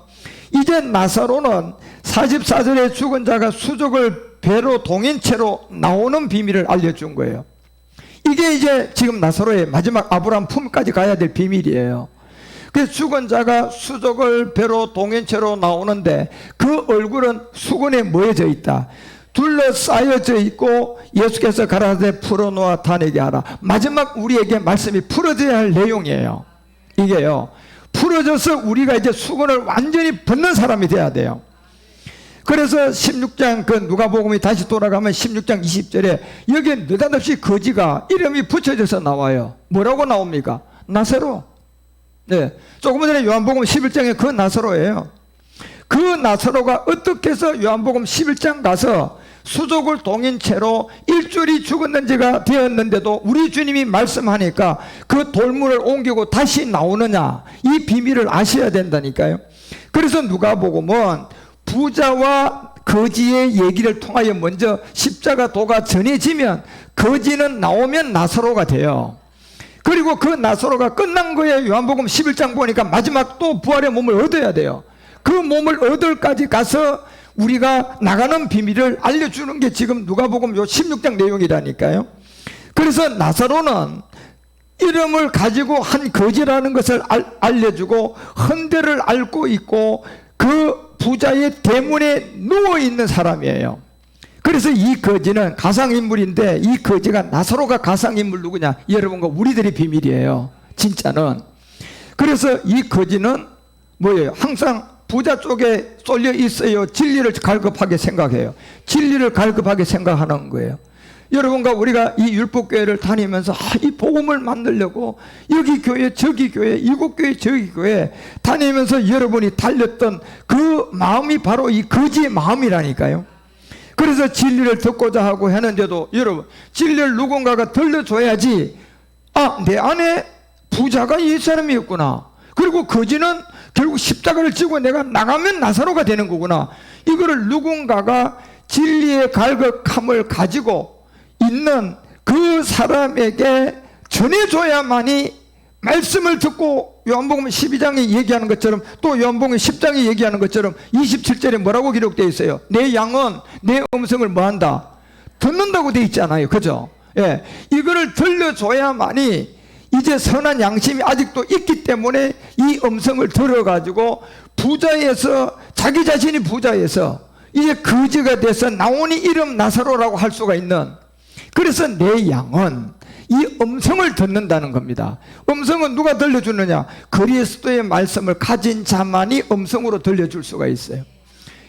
이제 나사로는 44절에 죽은 자가 수족을 배로 동인채로 나오는 비밀을 알려준 거예요. 이게 이제 지금 나사로의 마지막 아브라함 품까지 가야 될 비밀이에요. 그래서 죽은 자가 수족을 배로 동인채로 나오는데 그 얼굴은 수건에 모여져 있다. 둘러싸여져 있고 예수께서 가라사대 풀어놓아 다니게 하라. 마지막 우리에게 말씀이 풀어져야 할 내용이에요. 이게요. 풀어져서 우리가 이제 수건을 완전히 벗는 사람이 돼야 돼요. 그래서 16장 그 누가복음이 다시 돌아가면 16장 20절에 여기에 느닷없이 거지가 이름이 붙여져서 나와요. 뭐라고 나옵니까? 나사로. 네, 조금 전에 요한복음 11장에 그 나사로예요. 그 나사로가 어떻게 해서 요한복음 11장 가서 수족을 동인 채로 일주일이 죽었는지가 되었는데도 우리 주님이 말씀하니까 그 돌문을 옮기고 다시 나오느냐 이 비밀을 아셔야 된다니까요. 그래서 누가복음은 부자와 거지의 얘기를 통하여 먼저 십자가 도가 전해지면 거지는 나오면 나사로가 돼요. 그리고 그 나사로가 끝난 거예요. 요한복음 11장 보니까 마지막 또 부활의 몸을 얻어야 돼요. 그 몸을 얻을까지 가서 우리가 나가는 비밀을 알려주는 게 지금 누가복음 요 16장 내용이라니까요. 그래서 나사로는 이름을 가지고 한 거지라는 것을 알려주고 헌대를 앓고 있고 그 부자의 대문에 누워있는 사람이에요. 그래서 이 거지는 가상인물인데 이 거지가 나사로가 가상인물 누구냐? 여러분과 우리들의 비밀이에요. 진짜는. 그래서 이 거지는 뭐예요? 항상 부자 쪽에 쏠려 있어요. 진리를 갈급하게 생각해요. 진리를 갈급하게 생각하는 거예요. 여러분과 우리가 이 율법교회를 다니면서 이 복음을 만들려고 여기 교회 저기 교회 이곳 교회 저기 교회 다니면서 여러분이 달렸던 그 마음이 바로 이 거지의 마음이라니까요. 그래서 진리를 듣고자 하고 했는데도 여러분 진리를 누군가가 들려줘야지 내 안에 부자가 옛사람이었구나. 그리고 거지는 결국 십자가를 지고 내가 나가면 나사로가 되는 거구나. 이거를 누군가가 진리의 갈급함을 가지고 있는 그 사람에게 전해줘야만이 말씀을 듣고 요한복음 12장에 얘기하는 것처럼 또 요한복음 10장에 얘기하는 것처럼 27절에 뭐라고 기록되어 있어요? 내 양은 내 음성을 뭐한다? 듣는다고 되어 있잖아요. 그죠? 예, 이거를 들려줘야만이 이제 선한 양심이 아직도 있기 때문에 이 음성을 들어가지고 부자에서 자기 자신이 부자에서 이제 거지가 돼서 나오니 이름 나사로라고 할 수가 있는, 그래서 내 양은 이 음성을 듣는다는 겁니다. 음성은 누가 들려주느냐? 그리스도의 말씀을 가진 자만이 음성으로 들려줄 수가 있어요.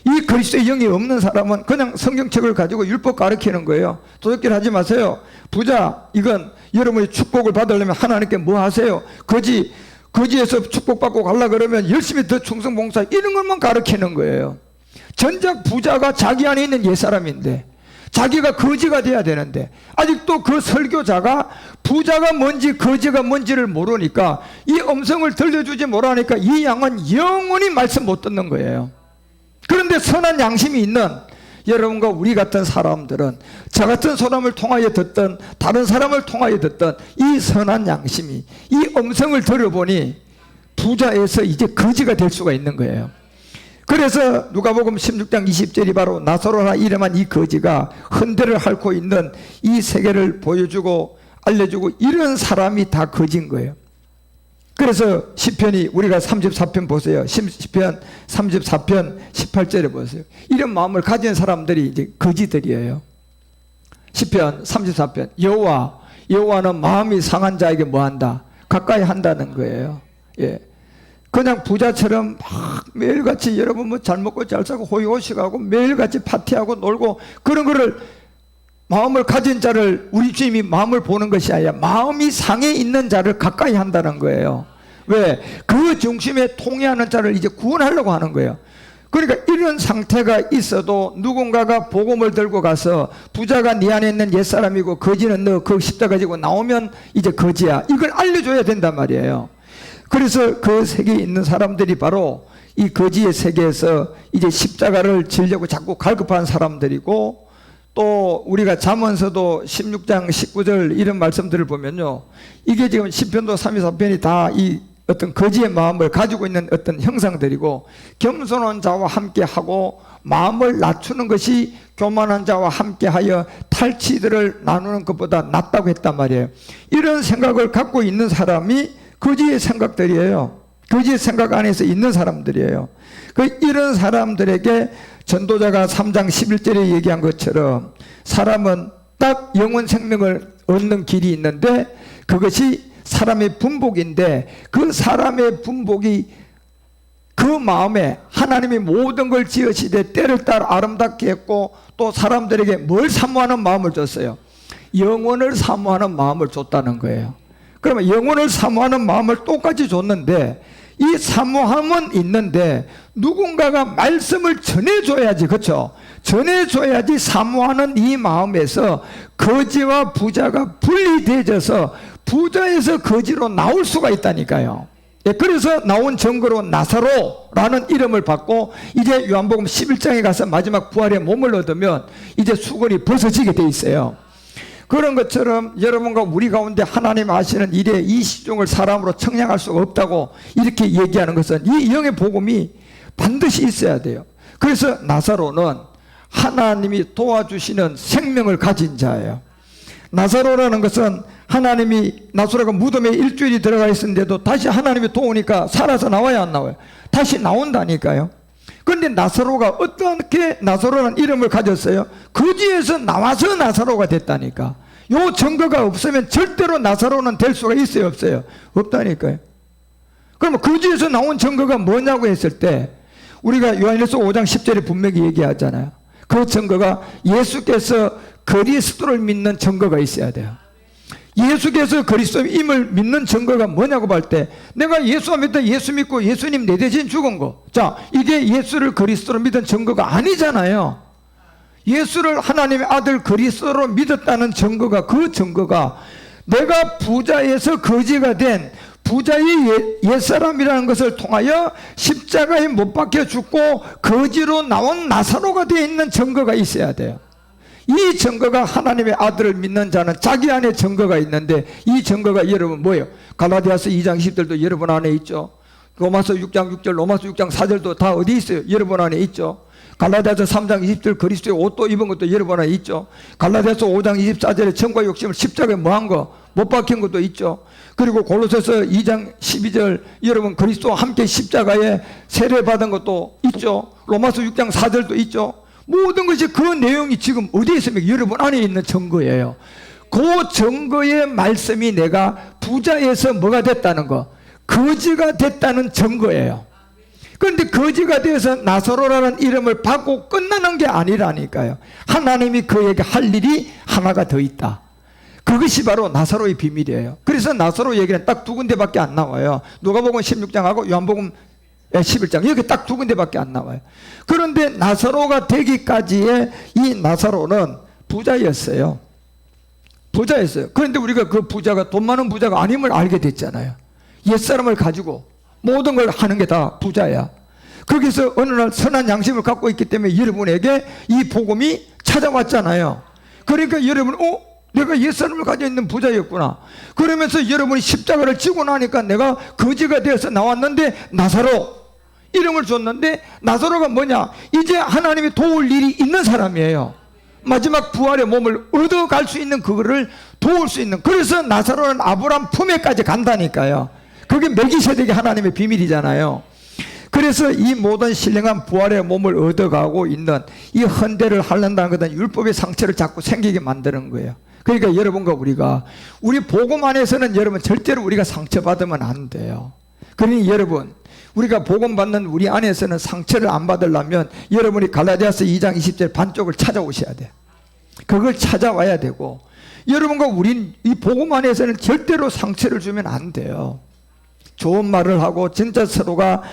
이 그리스도의 영이 없는 사람은 그냥 성경책을 가지고 율법 가르치는 거예요. 도적질 하지 마세요. 부자, 이건 여러분이 축복을 받으려면 하나님께 뭐 하세요? 거지에서 축복받고 가려고 그러면 열심히 더 충성봉사, 이런 것만 가르치는 거예요. 전작 부자가 자기 안에 있는 옛사람인데 자기가 거지가 돼야 되는데 아직도 그 설교자가 부자가 뭔지 거지가 뭔지를 모르니까 이 음성을 들려주지 못하니까 이 양은 영원히 말씀 못 듣는 거예요. 그런데 선한 양심이 있는 여러분과 우리 같은 사람들은 저 같은 사람을 통하여 듣던 다른 사람을 통하여 듣던 이 선한 양심이 이 음성을 들어보니 부자에서 이제 거지가 될 수가 있는 거예요. 그래서 누가복음 16장 20절이 바로 나사로라 이름한 이 거지가 흔들을 앓고 있는 이 세계를 보여주고 알려주고 이런 사람이 다 거지인 거예요. 그래서 시편이 우리가 34편 보세요. 시편 34편 18절에 보세요. 이런 마음을 가진 사람들이 이제 거지들이에요. 시편 34편 여호와는 마음이 상한 자에게 뭐한다? 가까이 한다는 거예요. 예. 그냥 부자처럼 막 매일같이 여러분 뭐 잘 먹고 잘 사고 호의호식하고 매일같이 파티하고 놀고 그런 거를 마음을 가진 자를 우리 주님이 마음을 보는 것이 아니라 마음이 상해 있는 자를 가까이 한다는 거예요. 왜? 그 중심에 통해하는 자를 이제 구원하려고 하는 거예요. 그러니까 이런 상태가 있어도 누군가가 복음을 들고 가서 부자가 네 안에 있는 옛사람이고 거지는 너 그 십자가 지고 나오면 이제 거지야, 이걸 알려줘야 된단 말이에요. 그래서 그 세계에 있는 사람들이 바로 이 거지의 세계에서 이제 십자가를 지려고 자꾸 갈급한 사람들이고, 또 우리가 잠언서도 16장 19절 이런 말씀들을 보면요, 이게 지금 시편도 34편이 다 이 어떤 거지의 마음을 가지고 있는 어떤 형상들이고, 겸손한 자와 함께하고 마음을 낮추는 것이 교만한 자와 함께하여 탈취들을 나누는 것보다 낫다고 했단 말이에요. 이런 생각을 갖고 있는 사람이 거지의 생각들이에요. 거지의 생각 안에서 있는 사람들이에요. 이런 사람들에게 전도자가 3장 11절에 얘기한 것처럼 사람은 딱 영원 생명을 얻는 길이 있는데 그것이 사람의 분복인데, 그 사람의 분복이 그 마음에 하나님이 모든 걸 지으시되 때를 따라 아름답게 했고 또 사람들에게 뭘 사모하는 마음을 줬어요? 영원을 사모하는 마음을 줬다는 거예요. 그러면 영혼을 사모하는 마음을 똑같이 줬는데 이 사모함은 있는데 누군가가 말씀을 전해줘야지, 그렇죠? 전해줘야지 사모하는 이 마음에서 거지와 부자가 분리되어져서 부자에서 거지로 나올 수가 있다니까요. 예, 그래서 나온 증거로 나사로라는 이름을 받고 이제 요한복음 11장에 가서 마지막 부활의 몸을 얻으면 이제 수건이 벗어지게 돼 있어요. 그런 것처럼 여러분과 우리 가운데 하나님 아시는 일에 이 시종을 사람으로 청량할 수가 없다고 이렇게 얘기하는 것은 이 영의 복음이 반드시 있어야 돼요. 그래서 나사로는 하나님이 도와주시는 생명을 가진 자예요. 나사로라는 것은 하나님이 나사로가 무덤에 일주일이 들어가 있었는데도 다시 하나님이 도우니까 살아서 나와야 안 나와요? 다시 나온다니까요. 그런데 나사로가 어떻게 나사로라는 이름을 가졌어요? 거지에서 나와서 나사로가 됐다니까. 요 증거가 없으면 절대로 나사로는 될 수가 있어요, 없어요? 없다니까요. 그러면 거지에서 나온 증거가 뭐냐고 했을 때 우리가 요한일서 5장 10절에 분명히 얘기하잖아요. 그 증거가 예수께서 그리스도를 믿는 증거가 있어야 돼요. 예수께서 그리스도임을 믿는 증거가 뭐냐고 할 때 내가 예수 믿다 예수 믿고 예수님 내 대신 죽은 거, 자, 이게 예수를 그리스도로 믿은 증거가 아니잖아요. 예수를 하나님의 아들 그리스도로 믿었다는 증거가, 그 증거가 내가 부자에서 거지가 된 부자의 옛사람이라는 것을 통하여 십자가에 못 박혀 죽고 거지로 나온 나사로가 되어 있는 증거가 있어야 돼요. 이 증거가 하나님의 아들을 믿는 자는 자기 안에 증거가 있는데, 이 증거가 여러분 뭐예요? 갈라디아서 2장 10절도 여러분 안에 있죠. 로마서 6장 6절, 로마서 6장 4절도 다 어디 있어요? 여러분 안에 있죠. 갈라디아서 3장 20절 그리스도의 옷도 입은 것도 여러분 안에 있죠. 갈라디아서 5장 24절에 정과 욕심을 십자가에 뭐한 거? 못 박힌 것도 있죠. 그리고 골로새서 2장 12절 여러분 그리스도와 함께 십자가에 세례받은 것도 있죠. 로마서 6장 4절도 있죠. 모든 것이 그 내용이 지금 어디에 있습니까? 여러분 안에 있는 증거예요. 그 증거의 말씀이 내가 부자에서 뭐가 됐다는 거, 거지가 됐다는 증거예요. 그런데 거지가 되어서 나사로라는 이름을 받고 끝나는 게 아니라니까요. 하나님이 그에게 할 일이 하나가 더 있다. 그것이 바로 나사로의 비밀이에요. 그래서 나사로 얘기는 딱 두 군데밖에 안 나와요. 누가복음 16장하고 요한복음 11장, 여기 딱 두 군데밖에 안 나와요. 그런데 나사로가 되기까지의 이 나사로는 부자였어요. 부자였어요. 그런데 우리가 그 부자가 돈 많은 부자가 아님을 알게 됐잖아요. 옛사람을 가지고 모든 걸 하는 게 다 부자야. 거기서 어느 날 선한 양심을 갖고 있기 때문에 여러분에게 이 복음이 찾아왔잖아요. 그러니까 여러분, 내가 옛사람을 가지고 있는 부자였구나. 그러면서 여러분이 십자가를 지고 나니까 내가 거지가 되어서 나왔는데 나사로 이름을 줬는데, 나사로가 뭐냐? 이제 하나님이 도울 일이 있는 사람이에요. 마지막 부활의 몸을 얻어갈 수 있는 그거를 도울 수 있는. 그래서 나사로는 아브라함 품에까지 간다니까요. 그게 멜기세덱의 하나님의 비밀이잖아요. 그래서 이 모든 신령한 부활의 몸을 얻어가고 있는 이 헌대를 하려다는 것은 율법의 상처를 자꾸 생기게 만드는 거예요. 그러니까 여러분과 우리가 우리 복음 안에서는 여러분 절대로 우리가 상처받으면 안 돼요. 그러니 여러분, 우리가 복음 받는 우리 안에서는 상처를 안 받으려면 여러분이 갈라디아서 2장 20절 반쪽을 찾아오셔야 돼요. 그걸 찾아와야 되고, 여러분과 우린 이 복음 안에서는 절대로 상처를 주면 안 돼요. 좋은 말을 하고 진짜 서로가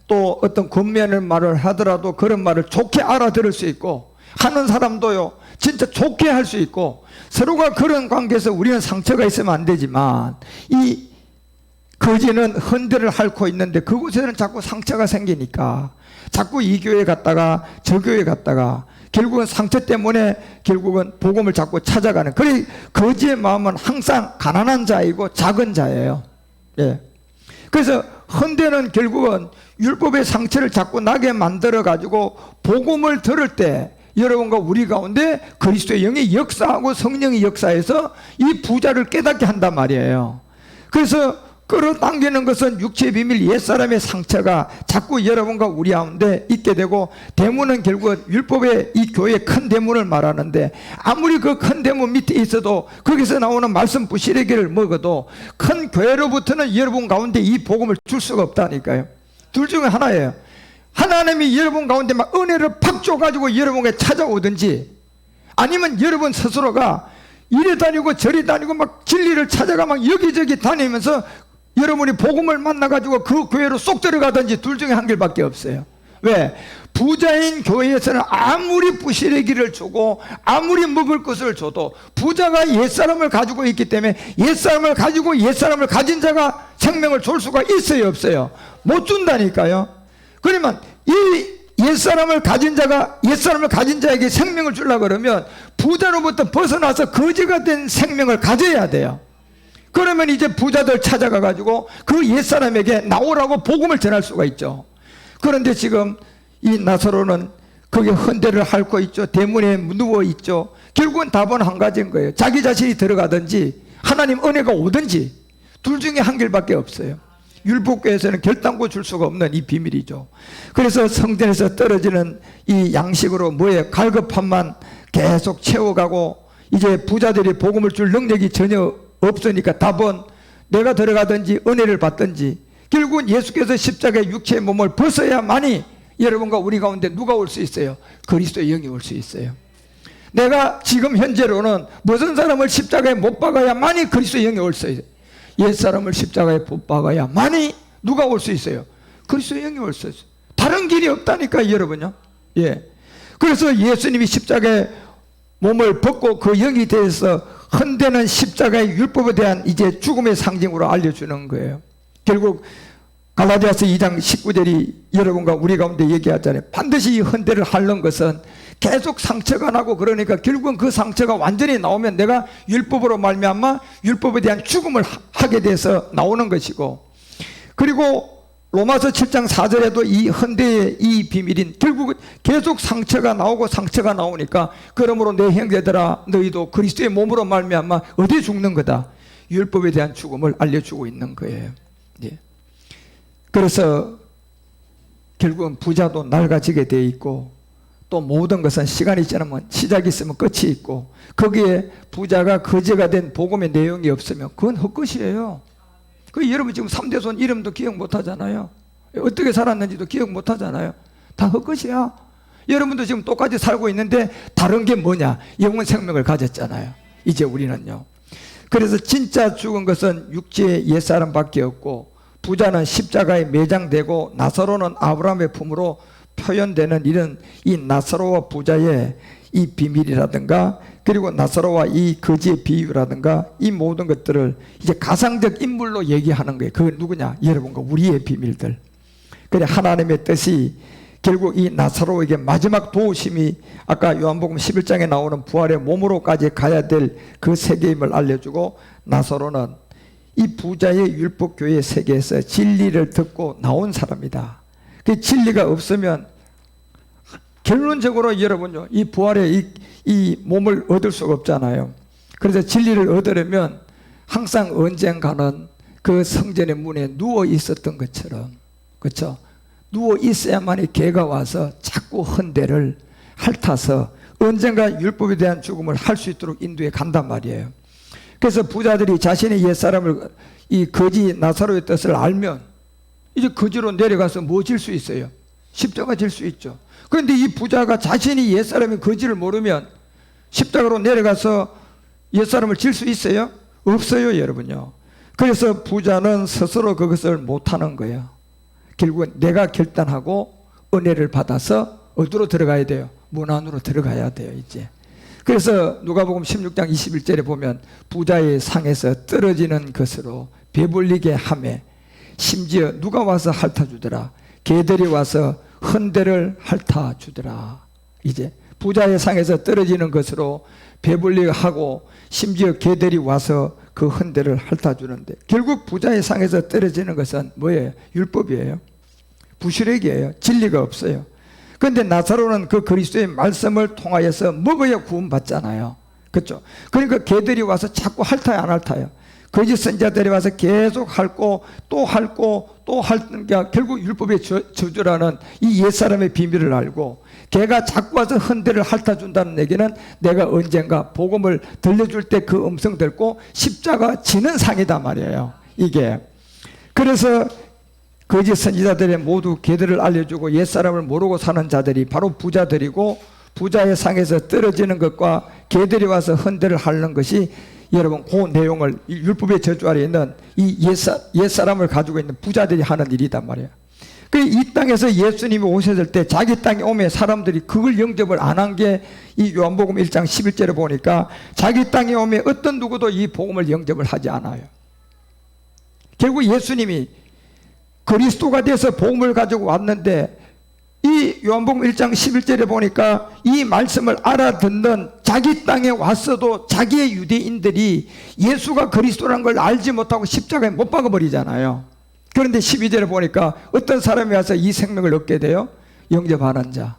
또 어떤 권면의 말을 하더라도 그런 말을 좋게 알아들을 수 있고, 하는 사람도요 진짜 좋게 할 수 있고, 서로가 그런 관계에서 우리는 상처가 있으면 안 되지만, 이 거지는 헌대를 앓고 있는데 그곳에는 자꾸 상처가 생기니까 자꾸 이 교회 갔다가 저 교회 갔다가 결국은 상처 때문에 결국은 복음을 자꾸 찾아가는, 그래 거지의 마음은 항상 가난한 자이고 작은 자예요. 예. 그래서 헌대는 결국은 율법의 상처를 자꾸 나게 만들어 가지고 복음을 들을 때 여러분과 우리 가운데 그리스도의 영이 역사하고 성령이 역사해서 이 부자를 깨닫게 한단 말이에요. 그래서 끌어당기는 것은 육체의 비밀, 옛사람의 상처가 자꾸 여러분과 우리 가운데 있게 되고, 대문은 결국은 율법의 이 교회의 큰 대문을 말하는데, 아무리 그 큰 대문 밑에 있어도 거기서 나오는 말씀 부시래기를 먹어도 큰 교회로부터는 여러분 가운데 이 복음을 줄 수가 없다니까요. 둘 중에 하나예요. 하나님이 여러분 가운데 막 은혜를 팍 줘가지고 여러분에게 찾아오든지, 아니면 여러분 스스로가 이리 다니고 저리 다니고 막 진리를 찾아가 막 여기저기 다니면서 여러분이 복음을 만나가지고 그 교회로 쏙 들어가든지, 둘 중에 한 길밖에 없어요. 왜? 부자인 교회에서는 아무리 부시래기를 주고 아무리 먹을 것을 줘도 부자가 옛사람을 가지고 있기 때문에 옛사람을 가지고 옛사람을 가진 자가 생명을 줄 수가 있어요, 없어요? 못 준다니까요. 그러면 이 옛사람을 가진 자가 옛사람을 가진 자에게 생명을 주려고 그러면 부자로부터 벗어나서 거지가 된 생명을 가져야 돼요. 그러면 이제 부자들 찾아가 가지고 그 옛사람에게 나오라고 복음을 전할 수가 있죠. 그런데 지금 이 나사로는 거기 헌대를 핥고 있죠. 대문에 누워 있죠. 결국은 답은 한 가지인 거예요. 자기 자신이 들어가든지 하나님 은혜가 오든지, 둘 중에 한 길밖에 없어요. 율법교에서는 결단코 줄 수가 없는 이 비밀이죠. 그래서 성전에서 떨어지는 이 양식으로 뭐에 갈급함만 계속 채워가고, 이제 부자들이 복음을 줄 능력이 전혀 없으니까 답은 내가 들어가든지 은혜를 받든지, 결국은 예수께서 십자가의 육체의 몸을 벗어야만이 여러분과 우리 가운데 누가 올 수 있어요? 그리스도의 영이 올 수 있어요. 내가 지금 현재로는 무슨 사람을 십자가에 못 박아야만이 그리스도의 영이 올 수 있어요. 옛사람을 십자가에 못 박아야만이 누가 올 수 있어요? 그리스도의 영이 올 수 있어요. 다른 길이 없다니까 여러분요. 예. 그래서 예수님이 십자가에 몸을 벗고 그 영이 되어서 헌대는 십자가의 율법에 대한 이제 죽음의 상징으로 알려주는 거예요. 결국 갈라디아서 2장 19절이 여러분과 우리 가운데 얘기하잖아요. 반드시 이 헌대를 하는 것은 계속 상처가 나고, 그러니까 결국은 그 상처가 완전히 나오면 내가 율법으로 말미암아 율법에 대한 죽음을 하게 돼서 나오는 것이고, 그리고 로마서 7장 4절에도 이 헌대의 이 비밀인, 결국 계속 상처가 나오고 상처가 나오니까, 그러므로 내 형제들아 너희도 그리스도의 몸으로 말미암아 어디 죽는 거다? 율법에 대한 죽음을 알려주고 있는 거예요. 예. 그래서 결국은 부자도 낡아지게 돼 있고, 또 모든 것은 시간이 지나면 시작이 있으면 끝이 있고, 거기에 부자가 거지가 된 복음의 내용이 없으면 그건 헛것이에요. 그 여러분 지금 3대손 이름도 기억 못 하잖아요. 어떻게 살았는지도 기억 못 하잖아요. 다 헛것이야. 여러분도 지금 똑같이 살고 있는데 다른 게 뭐냐? 영원 생명을 가졌잖아요. 이제 우리는요. 그래서 진짜 죽은 것은 육체의 옛사람밖에 없고, 부자는 십자가에 매장되고 나사로는 아브라함의 품으로 표현되는 이런 이 나사로와 부자의 이 비밀이라든가, 그리고 나사로와 이 거지의 비유라든가, 이 모든 것들을 이제 가상적 인물로 얘기하는 거예요. 그건 누구냐? 여러분과 우리의 비밀들. 그래, 하나님의 뜻이 결국 이 나사로에게 마지막 도우심이 아까 요한복음 11장에 나오는 부활의 몸으로까지 가야 될 그 세계임을 알려주고, 나사로는 이 부자의 율법교회 세계에서 진리를 듣고 나온 사람이다. 그 진리가 없으면 결론적으로 여러분요, 이 부활의 이 몸을 얻을 수가 없잖아요. 그래서 진리를 얻으려면 항상 언젠가는 그 성전의 문에 누워 있었던 것처럼, 그렇죠? 누워 있어야만이 개가 와서 자꾸 헌대를 핥아서 언젠가 율법에 대한 죽음을 할 수 있도록 인도해 간단 말이에요. 그래서 부자들이 자신의 옛사람을, 이 거지 나사로의 뜻을 알면 이제 거지로 내려가서 뭐 질 수 있어요? 십자가 질 수 있죠. 그런데 이 부자가 자신이 옛사람이 거지를 모르면 십자가로 내려가서 옛사람을 질 수 있어요? 없어요, 여러분요. 그래서 부자는 스스로 그것을 못하는 거예요. 결국은 내가 결단하고 은혜를 받아서 어디로 들어가야 돼요? 문 안으로 들어가야 돼요, 이제. 그래서 누가복음 16장 21절에 보면 부자의 상에서 떨어지는 것으로 배불리게 하매, 심지어 누가 와서 핥아주더라? 개들이 와서 헌대를 핥아주더라. 이제 부자의 상에서 떨어지는 것으로 배불리게 하고, 심지어 개들이 와서 그 헌대를 핥아주는데, 결국 부자의 상에서 떨어지는 것은 뭐예요? 율법이에요. 부실액이에요. 진리가 없어요. 그런데 나사로는 그 그리스도의 말씀을 통하여서 먹어야 구원받잖아요. 그렇죠? 그러니까 개들이 와서 자꾸 핥아요, 안 핥아요? 거짓 선지자들이 와서 계속 핥고 또 핥고 또 핥는 게 결국 율법의 저주라는 이 옛사람의 비밀을 알고, 걔가 자꾸 와서 헌대를 핥아준다는 얘기는 내가 언젠가 복음을 들려줄 때 그 음성 듣고 십자가 지는 상이다 말이에요, 이게. 그래서 거짓 선지자들이 모두 걔들을 알려주고 옛사람을 모르고 사는 자들이 바로 부자들이고, 부자의 상에서 떨어지는 것과 걔들이 와서 헌대를 하는 것이 여러분 그 내용을 율법의 저주 아래 있는 이 옛사람을 가지고 있는 부자들이 하는 일이단 말이에요. 이 땅에서 예수님이 오셨을 때 자기 땅에 오면 사람들이 그걸 영접을 안 한 게 이 요한복음 1장 11절에 보니까 자기 땅에 오면 어떤 누구도 이 복음을 영접을 하지 않아요. 결국 예수님이 그리스도가 돼서 복음을 가지고 왔는데, 이 요한복음 1장 11절에 보니까 이 말씀을 알아듣는 자기 땅에 왔어도 자기의 유대인들이 예수가 그리스도라는 걸 알지 못하고 십자가에 못 박아버리잖아요. 그런데 12절에 보니까 어떤 사람이 와서 이 생명을 얻게 돼요? 영접하는 자.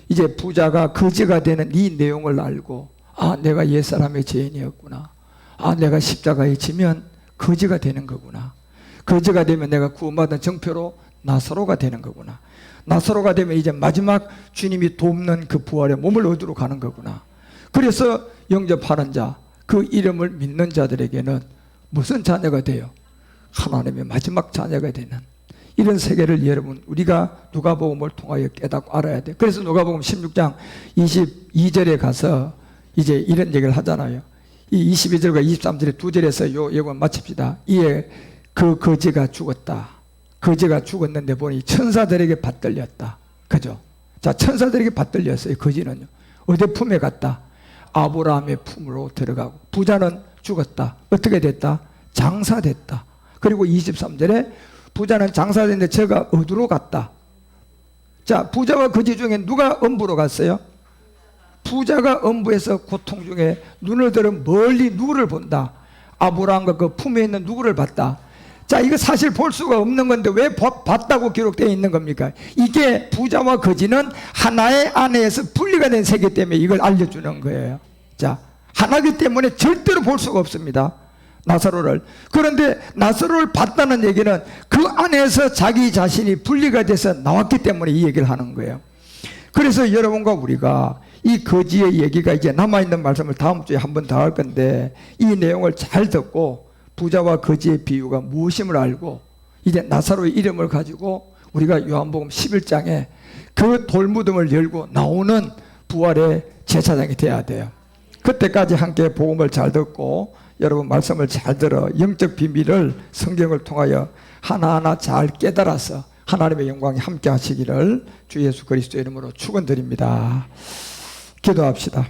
이제 부자가 거지가 되는 이 내용을 알고, 아, 내가 옛사람의 죄인이었구나. 아, 내가 십자가에 지면 거지가 되는 거구나. 거지가 되면 내가 구원받은 정표로 나사로가 되는 거구나. 나사로가 되면 이제 마지막 주님이 돕는 그 부활의 몸을 얻으러 가는 거구나. 그래서 영접하는 자, 그 이름을 믿는 자들에게는 무슨 자녀가 돼요? 하나님의 마지막 자녀가 되는 이런 세계를 여러분 우리가 누가복음을 통하여 깨닫고 알아야 돼요. 그래서 누가복음 16장 22절에 가서 이제 이런 얘기를 하잖아요. 이 22절과 23절의 두 절에서 요 예고 마칩시다. 이에 그 거지가 죽었다. 거지가 죽었는데 보니 천사들에게 받들렸다. 그죠? 자, 천사들에게 받들렸어요. 거지는요. 어디 품에 갔다? 아브라함의 품으로 들어가고, 부자는 죽었다. 어떻게 됐다? 장사됐다. 그리고 23절에 부자는 장사되는데 저가 어디로 갔다. 자, 부자와 거지 중에 누가 엄부로 갔어요? 부자가 엄부에서 고통 중에 눈을 들어 멀리 누구를 본다. 아브라함과 그 품에 있는 누구를 봤다. 자, 이거 사실 볼 수가 없는 건데 왜 봤다고 기록되어 있는 겁니까? 이게 부자와 거지는 하나의 안에서 분리가 된 세계 때문에 이걸 알려주는 거예요. 자, 하나이기 때문에 절대로 볼 수가 없습니다, 나사로를. 그런데 나사로를 봤다는 얘기는 그 안에서 자기 자신이 분리가 돼서 나왔기 때문에 이 얘기를 하는 거예요. 그래서 여러분과 우리가 이 거지의 얘기가 이제 남아있는 말씀을 다음 주에 한 번 더 할 건데, 이 내용을 잘 듣고 부자와 거지의 비유가 무엇임을 알고 이제 나사로의 이름을 가지고 우리가 요한복음 11장에 그 돌무덤을 열고 나오는 부활의 제사장이 돼야 돼요. 그때까지 함께 복음을 잘 듣고 여러분 말씀을 잘 들어 영적 비밀을 성경을 통하여 하나하나 잘 깨달아서 하나님의 영광이 함께 하시기를 주 예수 그리스도의 이름으로 축원드립니다. 기도합시다.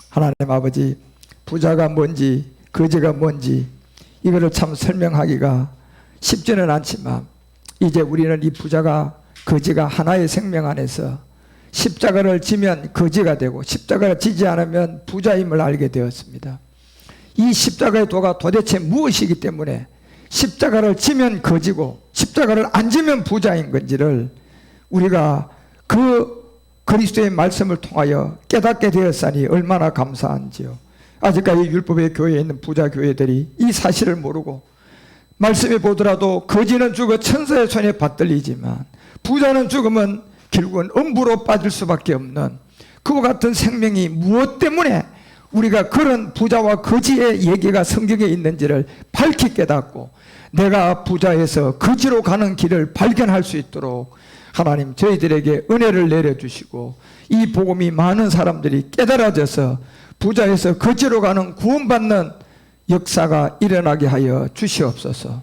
하나님 아버지, 부자가 뭔지 거지가 뭔지 이거를 참 설명하기가 쉽지는 않지만 이제 우리는 이 부자가 거지가 하나의 생명 안에서 십자가를 지면 거지가 되고 십자가를 지지 않으면 부자임을 알게 되었습니다. 이 십자가의 도가 도대체 무엇이기 때문에 십자가를 지면 거지고 십자가를 안 지면 부자인 건지를 우리가 그 그리스도의 말씀을 통하여 깨닫게 되었으니 얼마나 감사한지요. 아직까지 율법의 교회에 있는 부자 교회들이 이 사실을 모르고 말씀에 보더라도 거지는 죽어 천사의 손에 받들리지만 부자는 죽으면 결국은 엄부로 빠질 수밖에 없는 그와 같은 생명이 무엇 때문에 우리가 그런 부자와 거지의 얘기가 성경에 있는지를 밝히 깨닫고 내가 부자에서 거지로 가는 길을 발견할 수 있도록 하나님 저희들에게 은혜를 내려주시고 이 복음이 많은 사람들이 깨달아져서 부자에서 거지로 가는 구원받는 역사가 일어나게 하여 주시옵소서.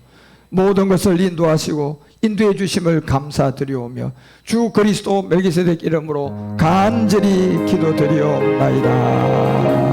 모든 것을 인도하시고 인도해 주심을 감사드리오며 주 그리스도 멜기세덱 이름으로 간절히 기도드리옵나이다.